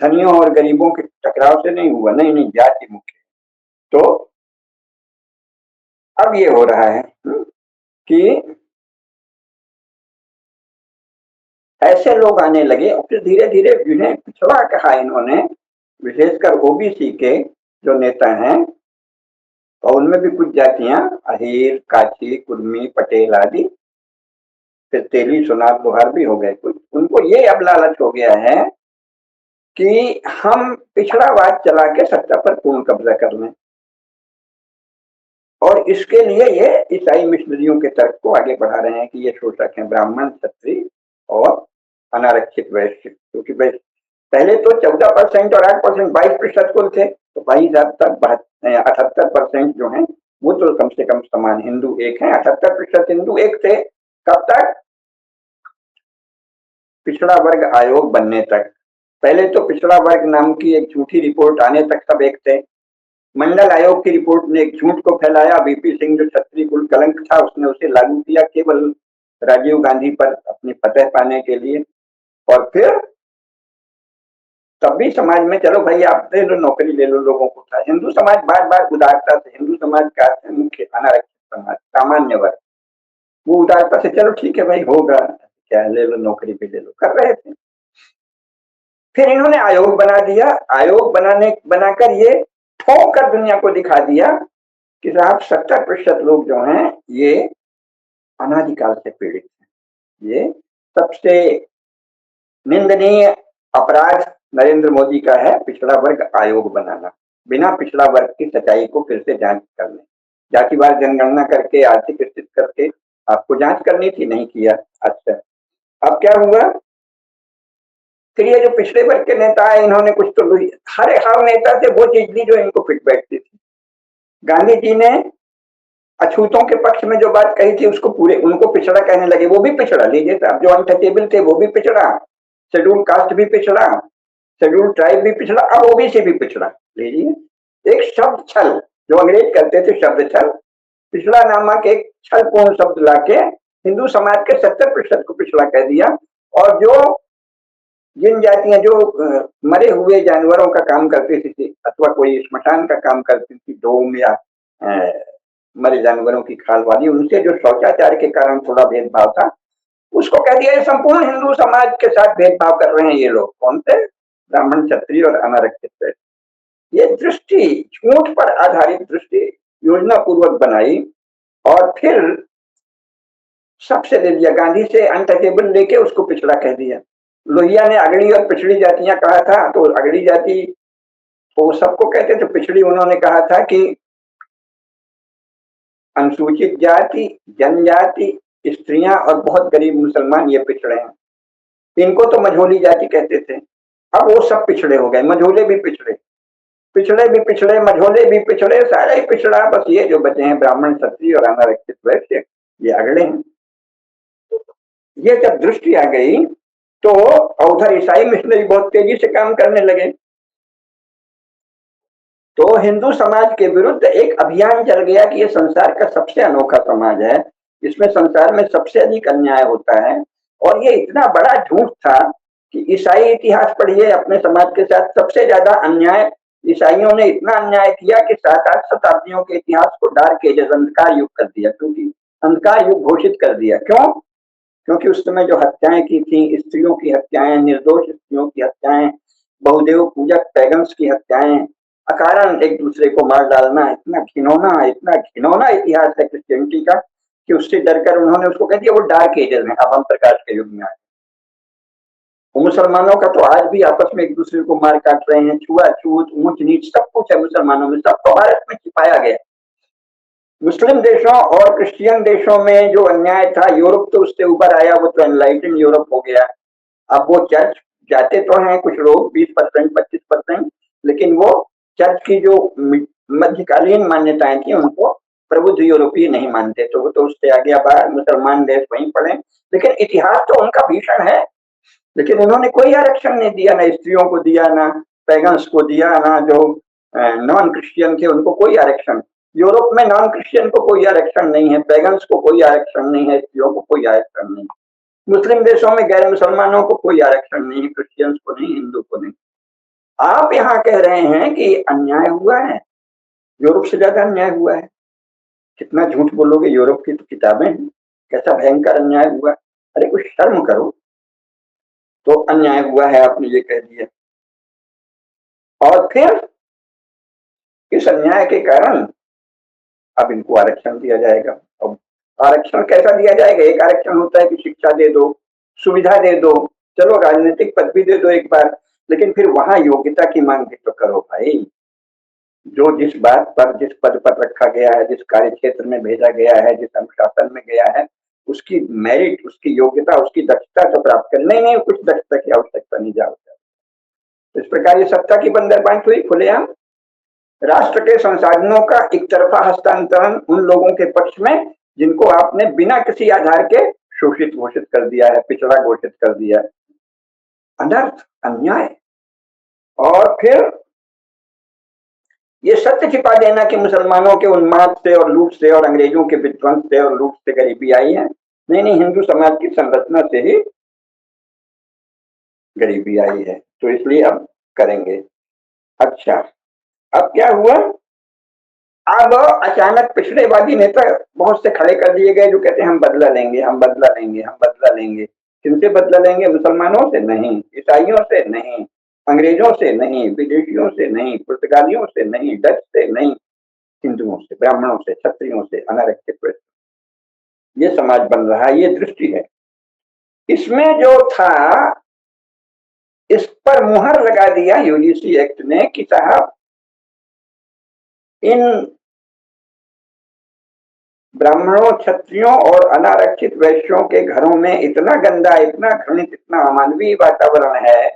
धनियों और गरीबों के टकराव से नहीं हुआ, नहीं नहीं, जाति मुख्य। तो अब ये हो रहा है कि ऐसे लोग आने लगे और फिर धीरे धीरे जिन्हें पिछड़ा कहा इन्होंने, विशेषकर ओबीसी के जो नेता हैं, और उनमें भी कुछ जातियां, अहीर, काची, कुर्मी, पटेल आदि, फिर तेली, सोनार, लोहार भी हो गए कुछ, उनको ये अब लालच हो गया है कि हम पिछड़ावाद चला के सत्ता पर पूर्ण कब्जा कर लें। और इसके लिए ये ईसाई मिशनरियों के तर्क को आगे बढ़ा रहे हैं कि ये शोषक हैं, ब्राह्मण, क्षत्रिय और अनारक्षित वैश्य। क्योंकि पहले तो 14% और 8% 22% कुल थे, तो भाई साहब तक 78% जो हैं वो तो कम से कम समान हिंदू एक हैं, 78% हिंदू एक थे। कब तक? पिछड़ा वर्ग आयोग बनने तक। पहले तो पिछड़ा वर्ग नाम की एक झूठी रिपोर्ट आने तक सब एक थे, मंडल आयोग की रिपोर्ट ने एक झूठ को फैलाया। वीपी सिंह जो क्षत्रिय कुल कलंक था उसने उसे लागू किया केवल राजीव गांधी पर अपनी फतह पाने के लिए। और फिर तब भी समाज में चलो भाई आप दे लो, नौकरी ले लो, लोगों को था। हिंदू समाज बार बार उदारता से, हिंदू समाज का मुख्य अनारक्षित समाज, सामान्य वर्ग, वो उदारता से चलो ठीक है भाई होगा, क्या ले लो, नौकरी पे ले लो, कर रहे थे। फिर इन्होंने आयोग बना दिया। आयोग बनाकर ये ठोक कर दुनिया को दिखा दिया कि साहब 70% लोग जो हैं ये अनादिकाल से पीड़ित हैं। ये सबसे निंदनीय अपराध नरेंद्र मोदी का है, पिछड़ा वर्ग आयोग बनाना, बिना पिछड़ा वर्ग की सच्चाई को फिर से जांच करने, जातिवार जनगणना करके, आर्थिक स्थिति करके आपको जांच करनी थी, नहीं किया। अच्छा, अब क्या हुआ? फिर ये जो पिछड़े वर्ग के नेता है, इन्होंने कुछ तो हर नेता से वो चीज ली जो इनको फिट बैठती थी। गांधी जी ने अछूतों के पक्ष में जो बात कही थी उसको पूरे उनको पिछड़ा कहने लगे, वो भी पिछड़ा। लीजिए साहब, जो अनटचेबल थे वो भी पिछड़ा, शेड्यूल कास्ट भी पिछड़ा, शेड्यूल ट्राइब भी पिछड़ा, अब ओबीसी भी पिछड़ा। लीजिए, एक शब्द छल जो अंग्रेज करते थे, शब्द छल, पिछड़ा नामक एक छलपूर्ण शब्द लाके हिंदू समाज के 70% को पिछड़ा कह दिया। और जो जिन जातियां जो मरे हुए जानवरों का काम करती थी अथवा कोई श्मशान का काम करती थी, डोम या मरे जानवरों की खाल वाली, उनसे जो शौचाचार के कारण थोड़ा भेदभाव था उसको कह दिया ये संपूर्ण हिंदू समाज के साथ भेदभाव कर रहे हैं ये लोग। कौन थे? ब्राह्मण, क्षत्रिय और अनारक्षित। ये दृष्टि, झूठ पर आधारित दृष्टि योजना पूर्वक बनाई और फिर सबसे ले लिया। गांधी से अनटचेबल लेके उसको पिछड़ा कह दिया। लोहिया ने अगड़ी और पिछड़ी जातियां कहा था, तो अगड़ी जाति तो सबको कहते थे, पिछड़ी उन्होंने कहा था कि अनुसूचित जाति, जनजाति, स्त्रियां और बहुत गरीब मुसलमान ये पिछड़े हैं। इनको तो मझोली जाति कहते थे। अब वो सब पिछड़े हो गए, मझोले भी पिछड़े, पिछड़े भी पिछड़े, मझोले भी पिछड़े, सारे ही पिछड़ा। बस ये जो बचे हैं ब्राह्मण, क्षत्रिय और अनारक्षित वैश्य, ये अगड़े हैं। ये जब दृष्टि आ गई तो उधर ईसाई मिशनरी बहुत तेजी से काम करने लगे। तो हिंदू समाज के विरुद्ध एक अभियान चल गया कि ये संसार का सबसे अनोखा समाज है, इसमें संसार में सबसे अधिक अन्याय होता है। और ये इतना बड़ा झूठ था कि ईसाई इतिहास पढ़िए, अपने समाज के साथ सबसे ज्यादा अन्याय ईसाइयों ने इतना अन्याय किया कि 7-8 शताब्दियों के इतिहास को डार्क एजेस, अंधकार युग कर दिया। क्योंकि अंधकार युग घोषित कर दिया। क्यों? क्योंकि उस समय जो हत्याएं की थी, स्त्रियों की हत्याएं, निर्दोष स्त्रियों की हत्याएं, बहुदेव पूजक पैगन्स की हत्याएं, अकारण एक दूसरे को मार डालना, इतना घिनौना इतिहास है क्रिश्चियनिटी का कि उससे डरकर उन्होंने उसको कह दिया वो डार्क एजेस में। अब हम प्रकाश के युग में आए। मुसलमानों का तो आज भी आपस में एक दूसरे को मार काट रहे हैं, छुआछूत, ऊंच नीच सब कुछ है मुसलमानों में, सब तो भारत में छिपाया गया। मुस्लिम देशों और क्रिश्चियन देशों में जो अन्याय था, यूरोप तो उससे ऊपर आया, वो तो एनलाइटन यूरोप हो गया। अब वो चर्च जाते तो हैं कुछ लोग, 20%, 25%, लेकिन वो चर्च की जो मध्यकालीन मान्यताएं थी उनको प्रबुद्ध यूरोपीय नहीं मानते, तो वो तो उससे आ गया बाहर, मुसलमान देश वहीं पड़े। लेकिन इतिहास तो उनका भीषण है। लेकिन उन्होंने कोई आरक्षण नहीं दिया, ना स्त्रियों को दिया, ना पैगन्स को दिया, ना जो नॉन क्रिश्चियन थे उनको कोई आरक्षण। यूरोप में नॉन क्रिश्चियन को कोई आरक्षण नहीं है, पैगन्स को कोई आरक्षण नहीं है, स्त्रियों को कोई आरक्षण नहीं। मुस्लिम देशों में गैर मुसलमानों को कोई आरक्षण नहीं, क्रिश्चियंस को नहीं, हिंदू को नहीं। आप यहाँ कह रहे हैं कि अन्याय हुआ है, यूरोप से ज्यादा अन्याय हुआ है। कितना झूठ बोलोगे, यूरोप की तो किताबें हैं, कैसा भयंकर अन्याय हुआ। अरे कुछ शर्म करो। तो अन्याय हुआ है आपने ये कह दिया, और फिर इस अन्याय के कारण अब इनको आरक्षण दिया जाएगा। अब आरक्षण कैसा दिया जाएगा? एक आरक्षण होता है कि शिक्षा दे दो, सुविधा दे दो, चलो राजनीतिक पद भी दे दो एक बार, लेकिन फिर वहां योग्यता की मांग भी तो करो भाई। जो जिस बात पर, जिस पद पर रखा गया है, जिस कार्य क्षेत्र में भेजा गया है, जिस अनुशासन में गया है, उसकी मेरिट, उसकी योग्यता, उसकी दक्षता तो प्राप्त करने नहीं, कुछ दक्षता की आवश्यकता नहीं जाता। इस प्रकार ये सत्ता की बंदरबांट हुई खुलेआम। राष्ट्र के संसाधनों का एक तरफा हस्तांतरण उन लोगों के पक्ष में जिनको आपने बिना किसी आधार के शोषित घोषित कर दिया है, पिछड़ा घोषित कर दिया है। अनर्थ, अन्याय। और फिर ये सत्य छिपा देना कि मुसलमानों के उन्माद से और लूट से और अंग्रेजों के विध्वंस से और लूट से गरीबी आई है, नहीं नहीं, हिंदू समाज की संरचना से ही गरीबी आई है, तो इसलिए अब करेंगे। अच्छा, अब क्या हुआ, अब अचानक पिछड़ेवादी नेता बहुत से खड़े कर दिए गए जो कहते हैं हम बदला लेंगे, हम बदला लेंगे, हम बदला लेंगे। किनसे बदला लेंगे? मुसलमानों से नहीं, ईसाइयों से नहीं, अंग्रेजों से नहीं, विदेशियों से नहीं, पुर्तगालियों से नहीं, डच से नहीं, हिंदुओं से, ब्राह्मणों से, क्षत्रियों से, अनारक्षित वर्ग से। ये समाज बन रहा है, ये दृष्टि है। इसमें जो था, इस पर मुहर लगा दिया यूजीसी एक्ट ने कि साहब इन ब्राह्मणों, क्षत्रियों और अनारक्षित वैश्यों के घरों में इतना गंदा, इतना घृणित, इतना अमानवीय वातावरण है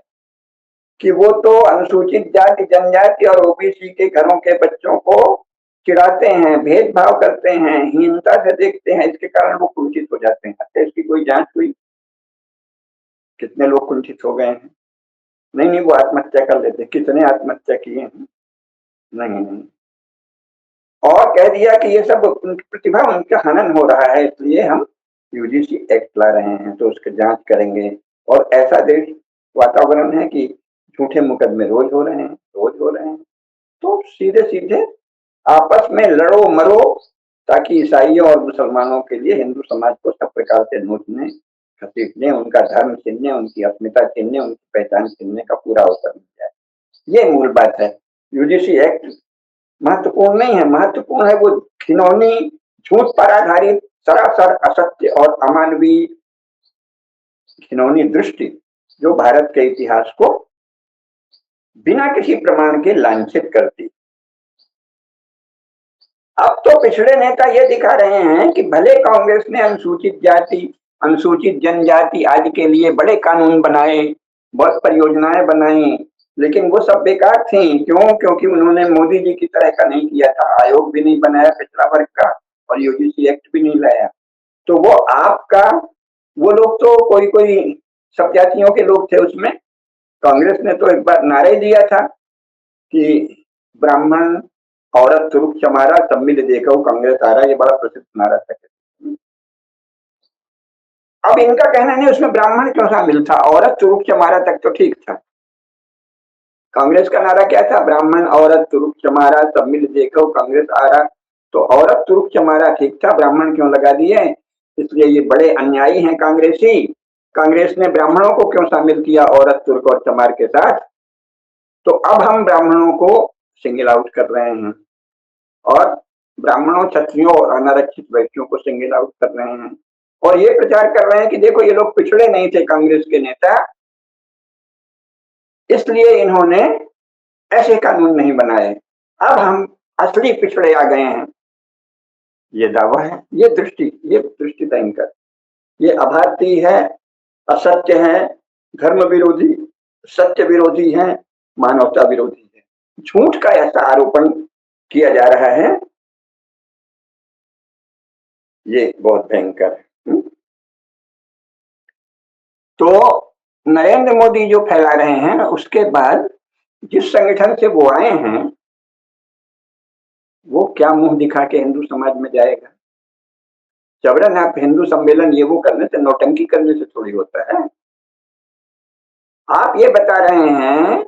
कि वो तो अनुसूचित जाति, जनजाति और ओबीसी के घरों के बच्चों को चिढ़ाते हैं, भेदभाव करते हैं, हीनता से देखते हैं, इसके कारण वो कुंठित हो जाते हैं। अच्छा, इसकी कोई जांच हुई? कितने लोग कुंठित हो गए हैं? नहीं नहीं, वो आत्महत्या कर लेते। कितने आत्महत्या किए हैं? नहीं नहीं। और कह दिया कि ये सब उनकी प्रतिभा, उनका हनन हो रहा है, इसलिए हम यूजीसी एक्ट ला रहे हैं, तो उसकी जांच करेंगे। और ऐसा देश वातावरण है कि झूठे मुकदमे रोज हो रहे हैं, रोज हो रहे हैं। तो सीधे सीधे आपस में लड़ो मरो, ताकि ईसाइयों और मुसलमानों के लिए हिंदू समाज को सब प्रकार से नोचने, घसीटने, उनका धर्म छीनने, उनकी अस्मिता छीनने, उनकी पहचान छीनने का पूरा अवसर मिल जाए। ये मूल बात है। यूजीसी एक्ट महत्वपूर्ण नहीं है, महत्वपूर्ण है वो घिनौनी, झूठ पर आधारित, सरासर असत्य और अमानवीय घिनौनी दृष्टि जो भारत के इतिहास को बिना किसी प्रमाण के लांछित करती। अब तो पिछड़े नेता ये दिखा रहे हैं कि भले कांग्रेस ने अनुसूचित जाति, अनुसूचित जनजाति आदि के लिए बड़े कानून बनाए, बहुत परियोजनाएं बनाई, लेकिन वो सब बेकार थी। क्यों? क्योंकि उन्होंने मोदी जी की तरह का नहीं किया था, आयोग भी नहीं बनाया पिछड़ा वर्ग का और यूजीसी एक्ट भी नहीं लाया। तो वो आपका, वो लोग तो कोई कोई सब जातियों के लोग थे उसमें। कांग्रेस ने तो एक बार नारे दिया था कि ब्राह्मण, औरत, तुरुप, चमारा सब मिल देखो कांग्रेस आ रहा, ये बड़ा प्रसिद्ध नारा था। अब इनका कहना नहीं उसमें ब्राह्मण क्यों शामिल था, औरत, तुरुप, चमारा तक तो ठीक था। कांग्रेस का नारा क्या था? ब्राह्मण, औरत, तुरुप, चमारा सब मिल देखो कांग्रेस आ रहा। तो औरत, तुरुप, चमारा ठीक था, ब्राह्मण क्यों लगा दिए? इसलिए ये बड़े अन्यायी हैं कांग्रेसी। कांग्रेस ने ब्राह्मणों को क्यों शामिल किया औरत, तुर्क और चमार के साथ? तो अब हम ब्राह्मणों को सिंगल आउट कर रहे हैं और ब्राह्मणों, क्षत्रियों और अनारक्षित वैश्यों को सिंगल आउट कर रहे हैं और ये प्रचार कर रहे हैं कि देखो ये लोग पिछड़े नहीं थे कांग्रेस के नेता, इसलिए इन्होंने ऐसे कानून नहीं बनाए, अब हम असली पिछड़े आ गए हैं। ये दावा है, ये दृष्टि था इनका। ये अभारतीय है, असत्य है, धर्म विरोधी, सत्य विरोधी है, मानवता विरोधी है। झूठ का ऐसा आरोपण किया जा रहा है, ये बहुत भयंकर है। तो नरेंद्र मोदी जो फैला रहे हैं, उसके बाद जिस संगठन से वो आए हैं, वो क्या मुंह दिखा के हिंदू समाज में जाएगा? जबरन आप हिंदू सम्मेलन ये वो करने से, नौटंकी करने से थोड़ी होता है। आप ये बता रहे हैं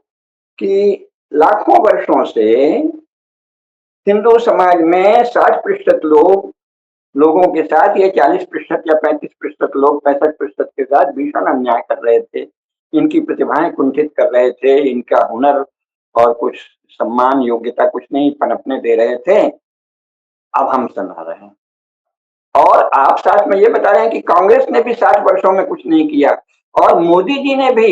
कि लाखों वर्षों से हिंदू समाज में 60% लोगों के साथ, ये 40% या 35% लोग 65% के साथ भीषण अन्याय कर रहे थे। इनकी प्रतिभाएं कुंठित कर रहे थे, इनका हुनर और कुछ सम्मान योग्यता कुछ नहीं पनपने दे रहे थे। अब हम सुना रहे हैं और आप साथ में ये बता रहे हैं कि कांग्रेस ने भी 60 वर्षों में कुछ नहीं किया और मोदी जी ने भी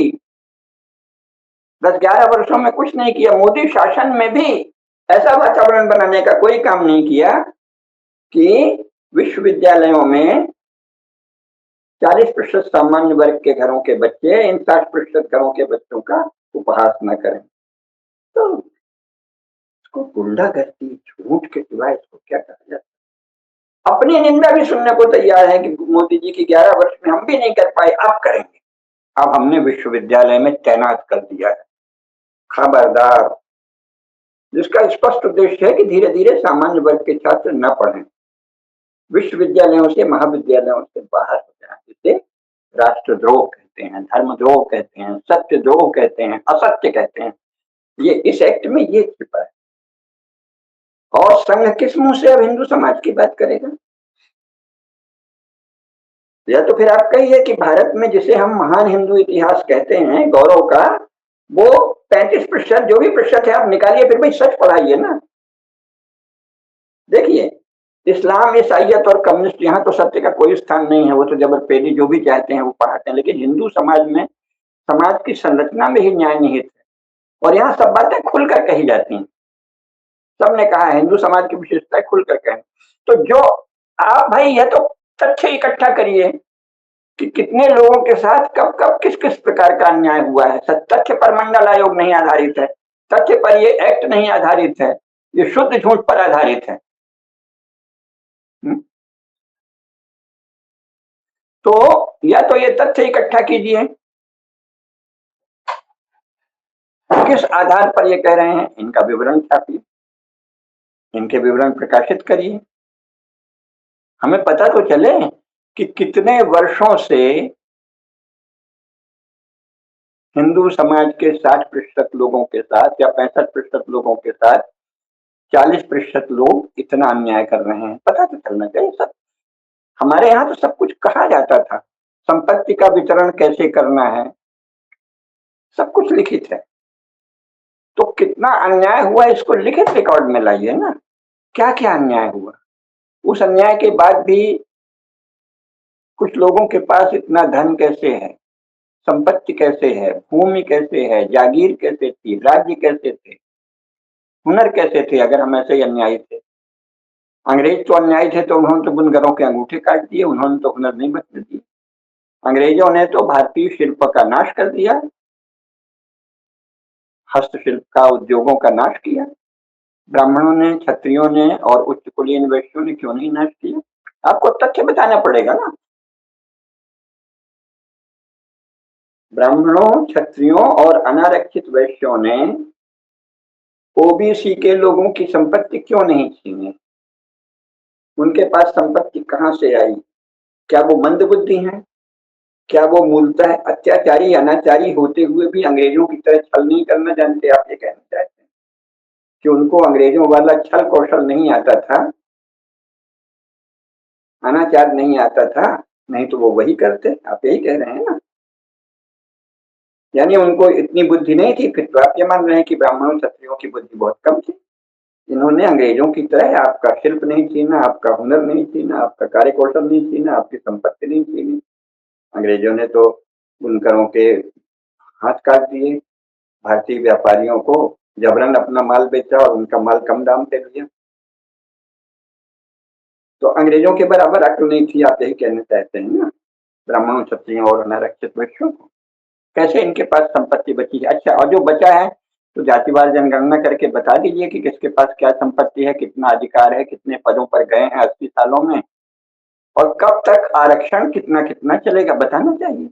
10-11 वर्षों में कुछ नहीं किया। मोदी शासन में भी ऐसा वातावरण बनाने का कोई काम नहीं किया कि विश्वविद्यालयों में 40% सामान्य वर्ग के घरों के बच्चे इन 60% घरों के बच्चों का उपहास न करें। तो इसको गुंडागर्दी, झूठ के सिवाय इसको क्या कहा जाता है? अपनी निंदा भी सुनने को तैयार है कि मोदी जी की 11 वर्ष में हम भी नहीं कर पाए, अब करेंगे। अब हमने विश्वविद्यालय में तैनात कर दिया है, खबरदार जिसका स्पष्ट उद्देश्य है कि धीरे धीरे सामान्य वर्ग के छात्र न पढ़ें, विश्वविद्यालयों से महाविद्यालयों से बाहर हो जाए, जिसे राष्ट्रद्रोह कहते हैं, धर्मद्रोह कहते हैं, सत्यद्रोह कहते हैं, असत्य कहते हैं। ये इस एक्ट में ये छिपा है। और संघ किस मुंह से अब हिंदू समाज की बात करेगा? या तो फिर आप कहिए कि भारत में जिसे हम महान हिंदू इतिहास कहते हैं, गौरव का, वो 35% जो भी प्रतिशत है आप निकालिए, फिर भाई सच पढ़ाइए ना। देखिए, इस्लाम, ईसाइयत और कम्युनिस्ट, यहाँ तो सत्य का कोई स्थान नहीं है, वो तो जबरपेली जो भी चाहते हैं वो पढ़ाते हैं। लेकिन हिंदू समाज में, समाज की संरचना में ही न्याय निहित है, और यहाँ सब बातें खुलकर कही जाती हैं। सबने कहा है हिंदू समाज की विशेषता खुलकर कहें। तो जो आप भाई, यह तो तथ्य इकट्ठा करिए कि कितने लोगों के साथ कब कब किस किस प्रकार का अन्याय हुआ है। तथ्य पर मंडल आयोग नहीं आधारित है, तथ्य पर ये एक्ट नहीं आधारित है, ये शुद्ध झूठ पर आधारित है। तो या तो ये तथ्य इकट्ठा कीजिए, किस आधार पर ये कह रहे हैं, इनका विवरण छापिए, इनके विवरण प्रकाशित करिए, हमें पता तो चले कि कितने वर्षों से हिंदू समाज के 60% लोगों के साथ या 65% लोगों के साथ 40% लोग इतना अन्याय कर रहे हैं। पता तो चलना चाहिए सब। हमारे यहाँ तो सब कुछ कहा जाता था, संपत्ति का वितरण कैसे करना है, सब कुछ लिखित है। तो कितना अन्याय हुआ इसको लिखित रिकॉर्ड में लाइए ना, क्या क्या अन्याय हुआ। उस अन्याय के बाद भी कुछ लोगों के पास इतना धन कैसे है, संपत्ति कैसे है, भूमि कैसे है, जागीर कैसे थी, राज्य कैसे थे, हुनर कैसे थे, अगर हम ऐसे ही अन्यायी थे। अंग्रेज तो अन्यायी थे, तो उन्होंने तो बुनकरों के अंगूठे काट दिए, उन्होंने तो हुनर नहीं बचने दिए। अंग्रेजों ने तो भारतीय शिल्प का नाश कर दिया, हस्तशिल्प का, उद्योगों का नाश किया। ब्राह्मणों ने, क्षत्रियों ने और उच्च कुलीन वैश्यों ने क्यों नहीं नाश किया? आपको तथ्य बताना पड़ेगा ना। ब्राह्मणों, क्षत्रियों और अनारक्षित वैश्यों ने ओबीसी के लोगों की संपत्ति क्यों नहीं छीनी? उनके पास संपत्ति कहां से आई? क्या वो मंदबुद्धि हैं? क्या वो मूलतः अत्याचारी, अनाचारी होते हुए भी अंग्रेजों की तरह छल नहीं करना जानते? आप ये कहना चाहते हैं कि उनको अंग्रेजों वाला छल कौशल नहीं आता था, अनाचार नहीं आता था? नहीं तो वो वही करते, आप यही कह रहे हैं ना। यानी उनको इतनी बुद्धि नहीं थी। फिर तो आप ये मान रहे हैं कि ब्राह्मणों, क्षत्रियों की बुद्धि बहुत कम थी। इन्होंने अंग्रेजों की तरह आपका शिल्प नहीं छीना, आपका हुनर नहीं छीना, आपका कार्य कौशल नहीं छीना, आपकी संपत्ति नहीं छीनी। अंग्रेजों ने तो बुनकरों के हाथ काट दिए, भारतीय व्यापारियों को जबरन अपना माल बेचा और उनका माल कम दाम पे लिया। तो अंग्रेजों के बराबर अक्ल नहीं थी, आप यही कहना चाहते हैं ना, ब्राह्मणों, क्षत्रियों और अनारक्षित वैश्यों को। कैसे इनके पास संपत्ति बची है? अच्छा, और जो बचा है तो जातिवार जनगणना करके बता दीजिए कि किसके पास क्या संपत्ति है, कितना अधिकार है, कितने पदों पर गए हैं 80 सालों में, और कब तक आरक्षण कितना कितना चलेगा, बताना चाहिए।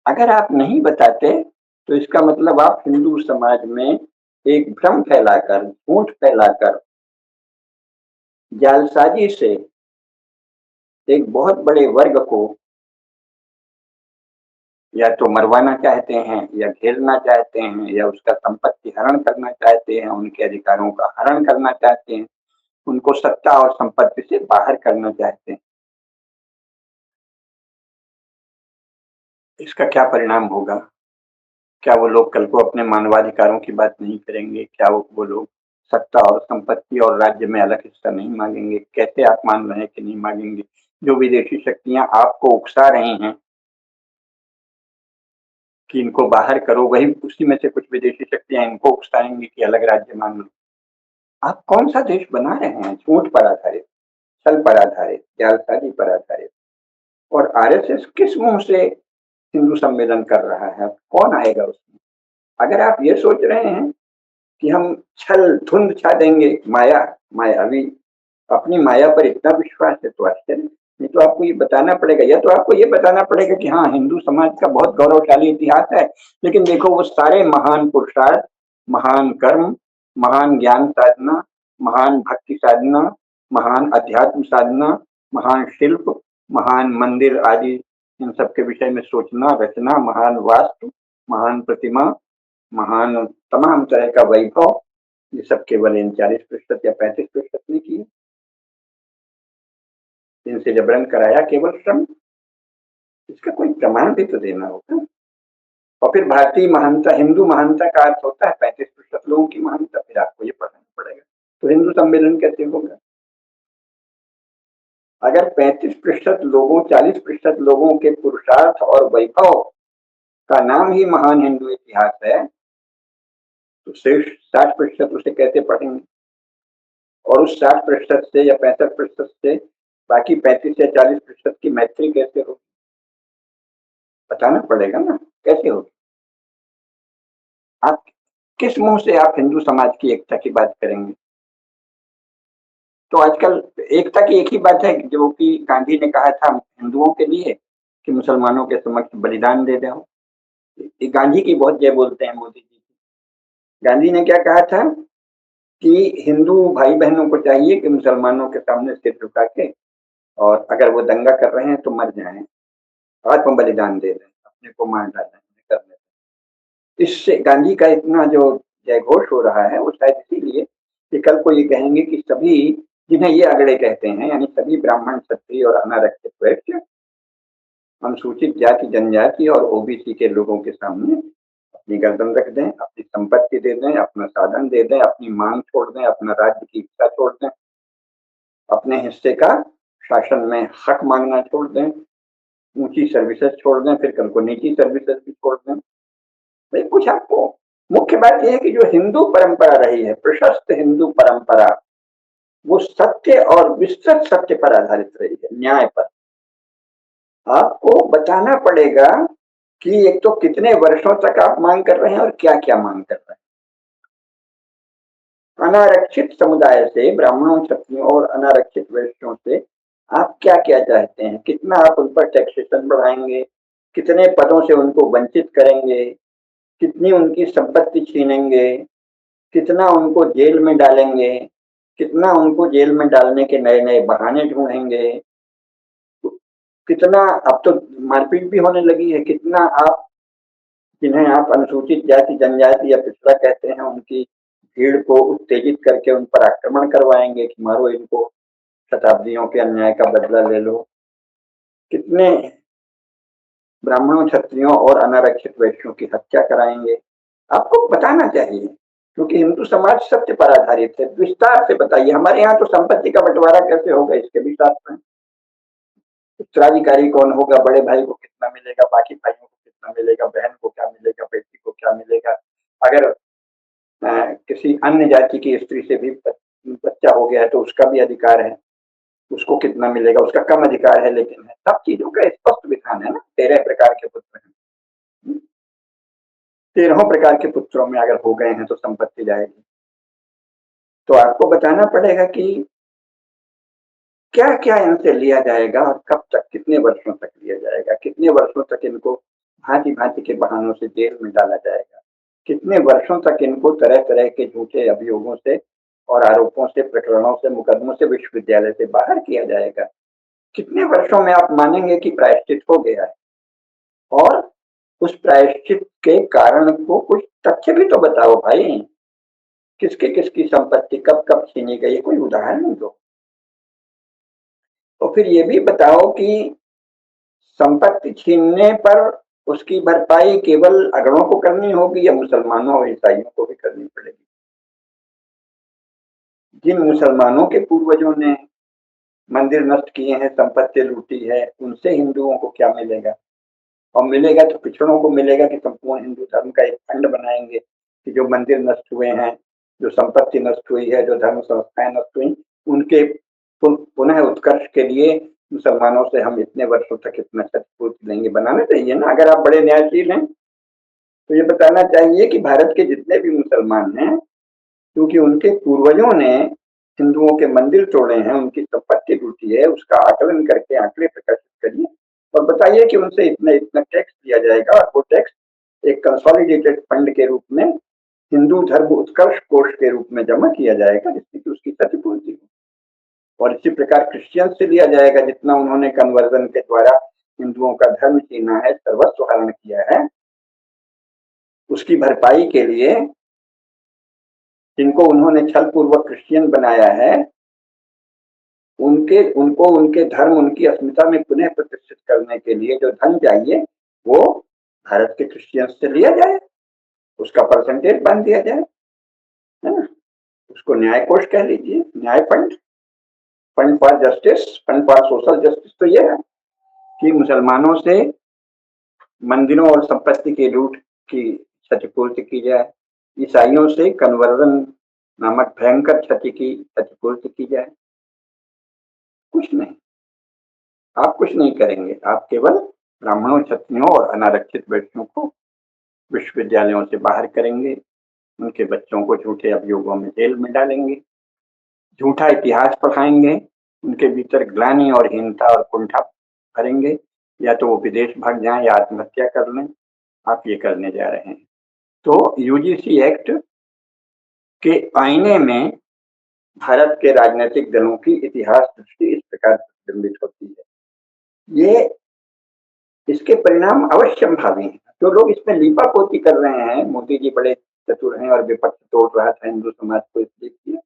अगर आप नहीं बताते तो इसका मतलब आप हिंदू समाज में एक भ्रम फैलाकर, झूठ फैलाकर, जालसाजी से एक बहुत बड़े वर्ग को या तो मरवाना चाहते हैं, या घेरना चाहते हैं, या उसका संपत्ति हरण करना चाहते हैं, उनके अधिकारों का हरण करना चाहते हैं, उनको सत्ता और संपत्ति से बाहर करना चाहते हैं। इसका क्या परिणाम होगा? क्या वो लोग कल को अपने मानवाधिकारों की बात नहीं करेंगे? क्या वो लोग सत्ता और संपत्ति और राज्य में अलग हिस्सा नहीं मांगेंगे? कैसे आप मान रहे हैं कि नहीं मांगेंगे? जो विदेशी शक्तियां आपको उकसा रही हैं कि इनको बाहर करो, वही उसी में से कुछ विदेशी शक्तियां इनको उकसाएंगी कि अलग राज्य मान लो। आप कौन सा देश बना रहे हैं? झूठ पर आधारित, छल पर आधारित, जालसाजी पर आधारित। और आरएसएस किस मुंह से हिंदू सम्मेलन कर रहा है? कौन आएगा उसमें? अगर आप ये सोच रहे हैं कि हम छल धुंध छा देंगे, माया, मायावी, अपनी माया पर इतना विश्वास है तो आश्चर्य नहीं। तो आपको ये बताना पड़ेगा, या तो आपको ये बताना पड़ेगा कि हाँ, हिंदू समाज का बहुत गौरवशाली इतिहास है, लेकिन देखो वो सारे महान पुरुषार्थ, महान कर्म, महान ज्ञान साधना, महान भक्ति साधना, महान अध्यात्म साधना, महान शिल्प, महान मंदिर आदि, इन सब के विषय में सोचना, रचना, महान वास्तु, महान प्रतिमा, महान तमाम तरह का वैभव, ये सब केवल इन 40% या 35% ने किए। इनसे जबरन कराया केवल श्रम, इसका कोई प्रमाण भी तो देना होगा। और फिर भारतीय महानता, हिंदू महानता का अर्थ होता है 35% लोगों की महानता, फिर आपको ये पढ़ना पड़ेगा। तो हिंदू सम्मेलन कैसे होगा? अगर 35% लोगों, 40% लोगों के पुरुषार्थ और वैभव का नाम ही महान हिंदू इतिहास है, तो शेष 60% उसे कैसे पढ़ेंगे? और उस 60% से या 65% से बाकी 35 या 40% की मैत्री कैसे होगी? बताना पड़ेगा ना, कैसे होगी? आप किस मुंह से आप हिंदू समाज की एकता की बात करेंगे? तो आजकल एकता की एक ही बात है जो कि गांधी ने कहा था हिंदुओं के लिए कि मुसलमानों के समक्ष बलिदान दे दो। ये गांधी की बहुत जय बोलते हैं मोदी जी। गांधी ने क्या कहा था कि हिंदू भाई बहनों को चाहिए कि मुसलमानों के सामने सिर झुका के, और अगर वो दंगा कर रहे हैं तो मर जाएं, आत्म बलिदान दे दें, अपने को मार डालें, कर दें। इससे गांधी का इतना जो जय घोष हो रहा है वो शायद इसीलिए कि कल को ये कहेंगे कि सभी, जिन्हें ये अगड़े कहते हैं, यानी सभी ब्राह्मण, क्षत्रिय और अनारक्षित वैश्य, अनुसूचित जाति, जनजाति और ओबीसी के लोगों के सामने अपनी गर्दन रख दें, अपनी संपत्ति दे दें, अपना साधन दे दें, अपनी मांग छोड़ दें, अपना राज्य की इच्छा छोड़ दें, अपने हिस्से का शासन में हक मांगना छोड़ दें, ऊंची सर्विसेज छोड़ दें, फिर कल को नीची सर्विसेज भी छोड़ दें। भाई कुछ आपको, मुख्य बात यह है कि जो हिंदू परंपरा रही है, प्रशस्त हिंदू परंपरा, वो सत्य और विस्तृत सत्य पर आधारित रही है, न्याय पर। आपको बताना पड़ेगा कि एक तो कितने वर्षों तक आप मांग कर रहे हैं और क्या क्या मांग कर रहे हैं। अनारक्षित समुदाय से, ब्राह्मणों, क्षत्रियों और अनारक्षित वैश्यों से आप क्या क्या चाहते हैं? कितना आप उन पर टैक्सेशन बढ़ाएंगे? कितने पदों से उनको वंचित करेंगे? कितनी उनकी संपत्ति छीनेंगे? कितना उनको जेल में डालेंगे? कितना उनको जेल में डालने के नए नए बहाने ढूंढेंगे? कितना, अब तो मारपीट भी होने लगी है, कितना आप, जिन्हें आप अनुसूचित जाति, जनजाति या पिछड़ा कहते हैं, उनकी भीड़ को उत्तेजित करके उन पर आक्रमण करवाएंगे कि मारो इनको, शताब्दियों के अन्याय का बदला ले लो। कितने ब्राह्मणों, क्षत्रियों और अनारक्षित वैश्यों की हत्या कराएंगे? आपको बताना चाहिए, क्योंकि हिंदू समाज सत्य पर आधारित है। विस्तार से बताइए। हमारे यहाँ तो संपत्ति का बंटवारा कैसे होगा, इसके भी शास्त्र हैं। उत्तराधिकारी कौन होगा, बड़े भाई को कितना मिलेगा, बाकी भाइयों को कितना मिलेगा, बहन को क्या मिलेगा, बेटी को क्या मिलेगा। अगर किसी अन्य जाति की स्त्री से भी बच्चा हो गया है तो उसका भी अधिकार है, उसको कितना मिलेगा, उसका कम अधिकार है, लेकिन है सब चीजों का स्पष्ट विधान है ना। 13 प्रकार के पुत्र हैं, 13 प्रकार के पुत्रों में अगर हो गए हैं तो संपत्ति जाएगी। तो आपको बताना पड़ेगा कि क्या क्या इनसे लिया जाएगा और कब तक, कितने वर्षों तक लिया जाएगा, कितने वर्षों तक इनको भांति भांति के बहानों से जेल में डाला जाएगा, कितने वर्षों तक इनको तरह तरह के झूठे अभियोगों से और आरोपों से, प्रकरणों से, मुकदमों से विश्वविद्यालय से बाहर किया जाएगा। कितने वर्षों में आप मानेंगे कि प्रायश्चित हो गया है? और उस प्रायश्चित के कारण को कुछ तथ्य भी तो बताओ भाई, किसके किसकी संपत्ति कब कब छीनी गई, कोई उदाहरण दो। तो फिर ये भी बताओ कि संपत्ति छीनने पर उसकी भरपाई केवल अगड़ों को करनी होगी या मुसलमानों और ईसाइयों को भी करनी पड़ेगी? जिन मुसलमानों के पूर्वजों ने मंदिर नष्ट किए हैं, संपत्ति लूटी है, उनसे हिंदुओं को क्या मिलेगा? और मिलेगा तो पिछड़ों को मिलेगा कि संपूर्ण हिंदू धर्म का एक खंड बनाएंगे कि जो मंदिर नष्ट हुए हैं, जो संपत्ति नष्ट हुई है, जो धर्म संस्थाएं नष्ट हुई, उनके पुनः उत्कर्ष के लिए मुसलमानों से हम इतने वर्षों तक इतना क्षतिपूर्ति लेंगे। बनाना चाहिए ना। अगर आप बड़े न्यायशील हैं तो ये बताना चाहिए कि भारत के जितने भी मुसलमान हैं, क्योंकि उनके पूर्वजों ने हिंदुओं के मंदिर तोड़े हैं, उनकी संपत्ति लूटी है, उसका आकलन करके आंकड़े प्रकाशित करिए और बताइए कि उनसे इतना इतना टैक्स लिया जाएगा और वो टैक्स एक कंसोलिडेटेड फंड के रूप में हिंदू धर्म उत्कर्ष कोष के रूप में जमा किया जाएगा जिससे कि उसकी क्षतिपूर्ति हो। और इसी प्रकार क्रिश्चियन से लिया जाएगा, जितना उन्होंने कन्वर्जन के द्वारा हिंदुओं का धर्म छीना है, सर्वस्व हरण किया है, उसकी भरपाई के लिए जिनको उन्होंने छल पूर्वक क्रिश्चियन बनाया है, उनको उनके धर्म, उनकी अस्मिता में पुनः प्रतिष्ठित करने के लिए जो धन चाहिए वो भारत के क्रिश्चियन से लिया जाए, उसका परसेंटेज बांध दिया जाए, है ना। उसको न्याय कोष कह लीजिए, न्याय fund, fund for justice, fund for social justice. तो यह है कि मुसलमानों से मंदिरों और संपत्ति की लूट की क्षतिपूर्ति की जाए, ईसाइयों से कन्वर्जन नामक भयंकर क्षति की क्षतिपूर्ति की जाए। कुछ नहीं, आप कुछ नहीं करेंगे, आप केवल ब्राह्मणों, क्षत्रियों और अनारक्षित व्यक्तियों को विश्वविद्यालयों से बाहर करेंगे, उनके बच्चों को झूठे अभियोगों में जेल में डालेंगे, झूठा इतिहास पढ़ाएंगे, उनके भीतर ग्लानि और हीनता और कुंठा भरेंगे, या तो वो विदेश भाग जाएं या आत्महत्या कर लें। आप ये करने जा रहे हैं। तो यूजीसी एक्ट के आईने में भारत के राजनीतिक दलों की इतिहास दृष्टि इस प्रकार प्रतिबिंबित होती है। ये इसके परिणाम अवश्यंभावी हैं। जो लोग इसमें लीपापोती कर रहे हैं, मोदी जी बड़े चतुर हैं और विपक्ष तोड़ रहा था हिंदू समाज को इसलिए किया,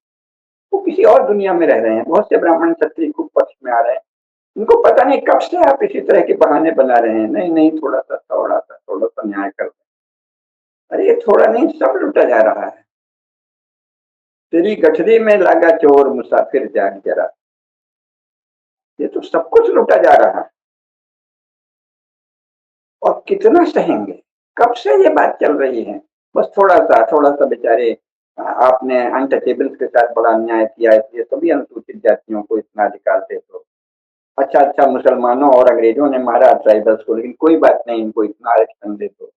वो किसी और दुनिया में रह रहे हैं। बहुत से ब्राह्मण क्षत्रिय खूब पक्ष में आ रहे हैं, उनको पता नहीं कब से आप इसी तरह के बहाने बना रहे हैं। नहीं नहीं, थोड़ा सा न्याय कर दें। अरे ये थोड़ा नहीं, सब लुटा जा रहा है। तेरी गठरी में लगा चोर, मुसाफिर जाग जरा, ये तो सब कुछ लुटा जा रहा है। और कितना सहेंगे, कब से ये बात चल रही है। बस थोड़ा सा बेचारे आपने अनटचेबल्स के साथ बड़ा अन्याय किया, इसलिए सभी अनुसूचित जातियों को इतना अधिकार दे दो। अच्छा, मुसलमानों और अंग्रेजों ने मारा ट्राइबल्स को, लेकिन कोई बात नहीं, इनको इतना आरक्षण दे दो।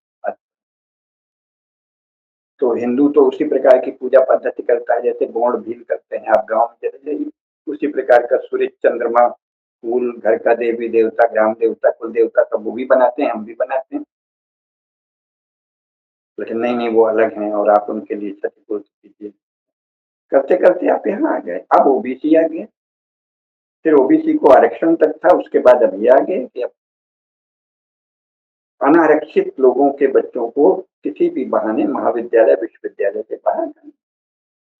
तो हिंदू तो उसी प्रकार की पूजा पद्धति करता है जैसे गौड़ भील करते हैं। आप गांव में चले जाइए, उसी प्रकार का सूर्य, चंद्रमा, फूल, घर का देवी देवता, ग्राम देवता, कुल देवता, सब वो भी बनाते हैं, हम भी बनाते हैं। लेकिन नहीं नहीं, वो अलग हैं और आप उनके लिए क्षतिपूर्ति कीजिए। करते करते आप यहाँ आ गए। अब ओबीसी आ गए, फिर ओबीसी को आरक्षण तक था, उसके बाद अब ये आ गए कि अब अनारक्षित लोगों के बच्चों को किसी भी बहाने महाविद्यालय, विश्वविद्यालय से बाहर करना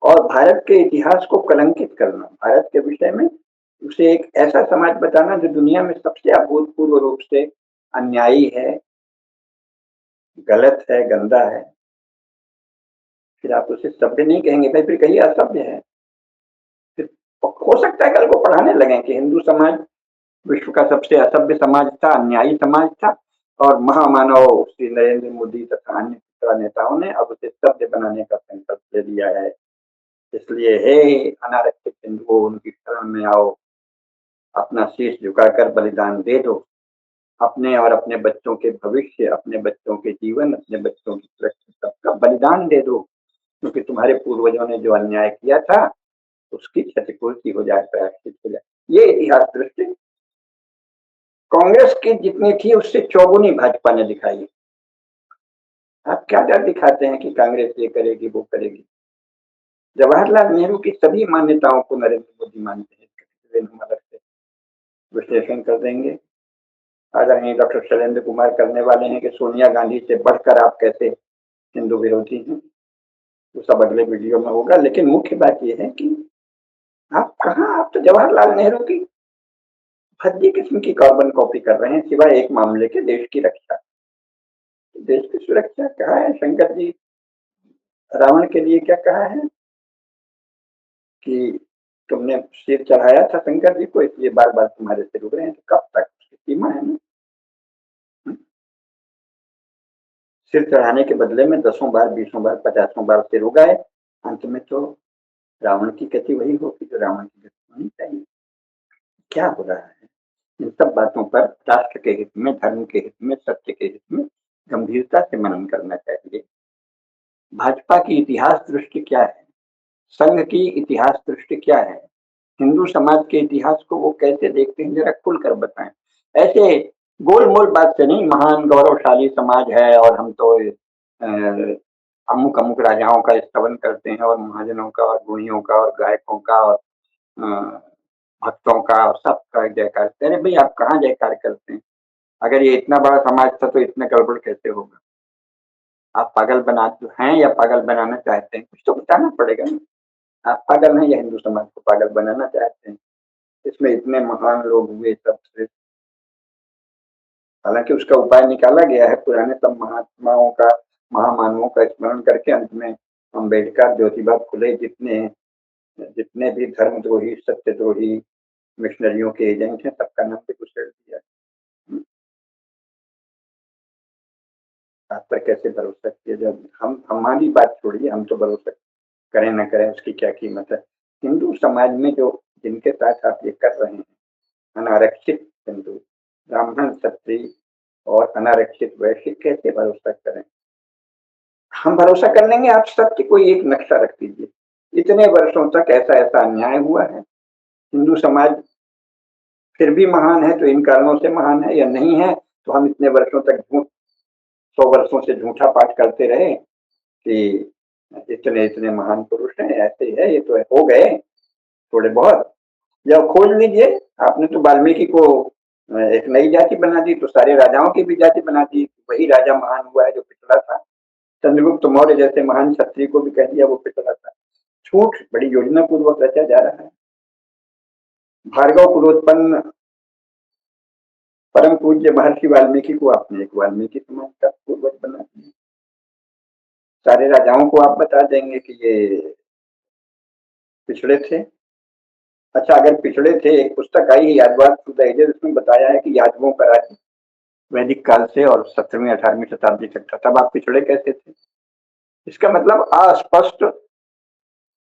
और भारत के इतिहास को कलंकित करना, भारत के विषय में उसे एक ऐसा समाज बताना जो दुनिया में सबसे अभूतपूर्व रूप से अन्यायी है, गलत है, गंदा है। फिर आप उसे सभ्य नहीं कहेंगे भाई, फिर कहिए असभ्य है। फिर हो सकता है कल को पढ़ाने लगे कि हिंदू समाज विश्व का सबसे असभ्य समाज था, अन्यायी समाज था, और महामानव श्री नरेंद्र मोदी तथा अन्य नेताओं ने अब उसे सभ्य बनाने का संकल्प ले लिया है। इसलिए हे अनारक्षित हिंदुओं, उनकी शरण में आओ, अपना शीश झुकाकर बलिदान दे दो, अपने और अपने बच्चों के भविष्य, अपने बच्चों के जीवन, अपने बच्चों की सुरक्षा, सबका बलिदान दे दो, क्योंकि तुम्हारे पूर्वजों ने जो अन्याय किया था उसकी क्षतिपूर्ति हो जाए, प्रायश्चित हो जाए। ये इतिहास दृष्टि कांग्रेस की जितनी थी उससे चौगुनी भाजपा ने दिखाई। आप क्या डर दिखाते हैं कि कांग्रेस ये करेगी, वो करेगी। जवाहरलाल नेहरू की सभी मान्यताओं को नरेंद्र मोदी मानते हैं, हम अलग से विश्लेषण कर देंगे। आदरणीय डॉक्टर शैलेंद्र कुमार करने वाले हैं कि सोनिया गांधी से बढ़कर आप कैसे हिंदू विरोधी हैं, वो सब अगले वीडियो में होगा। लेकिन मुख्य बात यह है कि आप तो जवाहरलाल नेहरू की फर्जी किस्म की कार्बन कॉपी कर रहे हैं, सिवाय एक मामले के, देश की रक्षा। देश की सुरक्षा कहा है शंकर जी, रावण के लिए क्या कहा है कि तुमने सिर चढ़ाया था शंकर जी को, इसलिए बार बार तुम्हारे सिर उग रहे हैं। तो कब तक, उसकी सीमा है ना। सिर चढ़ाने के बदले में 10 बार, 20 बार, 50 बार सिर उगाए, अंत में तो रावण की गति वही होगी जो रावण की गति होनी चाहिए। क्या हो रहा है, इन सब बातों पर राष्ट्र के हित में, धर्म के हित में, सत्य के हित में गंभीरता से मनन करना चाहिए। भाजपा की इतिहास दृष्टि क्या है, संघ की इतिहास दृष्टि क्या है, हिंदू समाज के इतिहास को वो कैसे देखते हैं, जरा खुलकर बताएं। ऐसे गोल मोल बात से नहीं, महान गौरवशाली समाज है और हम तो अमुक अमुक राजाओं का स्तवन करते हैं और महाजनों का और गुणियों का और गायकों का और भक्तों का और सबका जयकार करते हैं। अरे भाई आप कहाँ जयकार करते हैं? अगर ये इतना बड़ा समाज था तो इतना गड़बड़ कैसे होगा? आप पागल बनाते हैं या पागल बनाना चाहते हैं? कुछ तो बताना पड़ेगा ना। आप पागल हैं या हिंदू समाज को पागल बनाना चाहते हैं? इसमें इतने महान लोग हुए तब से, हालांकि उसका उपाय निकाला गया है पुराने सब महात्माओं का, महामानवों का स्मरण करके अंत में अम्बेडकर, ज्योतिबा फुले, जितने जितने भी धर्मद्रोही, सत्यद्रोही, मिशनरियों के एजेंट हैं, सबका नाम पे कुचल दिया। आप पर कैसे भरोसा किया? जब हम, हमारी बात छोड़िए, हम तो भरोसा करें ना करें उसकी क्या कीमत है। हिंदू समाज में जो जिनके साथ आप ये कर रहे हैं, अनारक्षित हिंदू, ब्राह्मण, क्षत्रिय और अनारक्षित वैश्य, कैसे भरोसा करें? हम भरोसा कर लेंगे? आप सत्य कोई एक नक्शा रख दीजिए, इतने वर्षों तक ऐसा ऐसा अन्याय हुआ है, हिंदू समाज फिर भी महान है तो इन कारणों से महान है, या नहीं है तो हम इतने वर्षों तक झूठ, 100 वर्षों से झूठा पाठ करते रहे कि इतने इतने महान पुरुष हैं, ऐसे है, ये तो हो गए थोड़े बहुत। या खोज लीजिए, आपने तो वाल्मीकि को एक नई जाति बना दी, तो सारे राजाओं की भी जाति बना दी, वही राजा महान हुआ है जो पिछड़ा था। चंद्रगुप्त मौर्य जैसे महान क्षत्रिय को भी कह दिया वो पिछड़ा था। झूठ बड़ी योजना पूर्वक रचा जा रहा है। भार्गव कुलोत्पन्न परम पूज्य महर्षि वाल्मीकि को आपने एक वाल्मीकि समाज का पूर्वज बना दिया। सारे राजाओं को आप बता देंगे कि ये पिछड़े थे। अच्छा, अगर पिछड़े थे, एक पुस्तक आई है यादवाद टू द एजेस, उसमें बताया है कि यादवों का राज्य वैदिक काल से और 17वीं 18वीं शताब्दी तक था, तब आप पिछड़े कैसे थे? इसका मतलब अस्पष्ट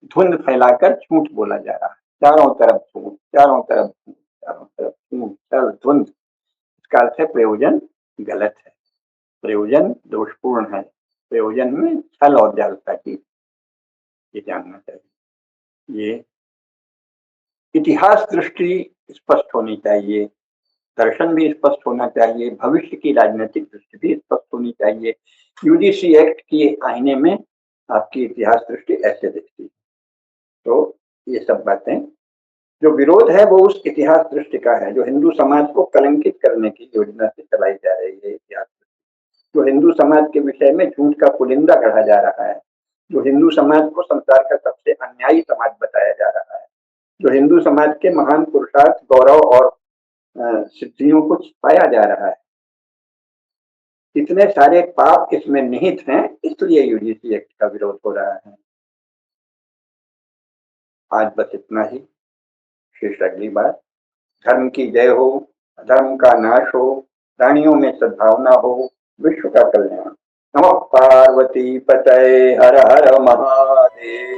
धुंध फैलाकर झूठ बोला जा रहा है, चारों तरफ झूठ, चारों तरफ झूठ, चारों तरफ झूठ, चल धुंध। इसका अर्थ है प्रयोजन गलत है, प्रयोजन दोषपूर्ण है, प्रयोजन में छल और जालता की, ये जानना चाहिए। ये इतिहास दृष्टि स्पष्ट होनी चाहिए, दर्शन भी स्पष्ट होना चाहिए, भविष्य की राजनीतिक दृष्टि भी स्पष्ट होनी चाहिए। यूजीसी एक्ट के आईने में आपकी इतिहास दृष्टि ऐसे दिखती है। तो ये सब बातें, जो विरोध है वो उस इतिहास दृष्टि का है जो हिंदू समाज को कलंकित करने की योजना से चलाई जा रही है। इतिहास जो हिंदू समाज के विषय में झूठ का पुलिंदा गढ़ा जा रहा है, जो हिंदू समाज को संसार का सबसे अन्यायी समाज बताया जा रहा है, जो हिंदू समाज के महान पुरुषार्थ, गौरव और सिद्धियों को छिपाया जा रहा है, इतने सारे पाप इसमें निहित हैं, इसलिए यूजीसी एक्ट का विरोध हो रहा है। आज बस इतना ही, शेष अगली बार। धर्म की जय हो, अधर्म का नाश हो, प्राणियों में सद्भावना हो, विश्व का कल्याण। नमः पार्वती पतये, हर हर महादेव।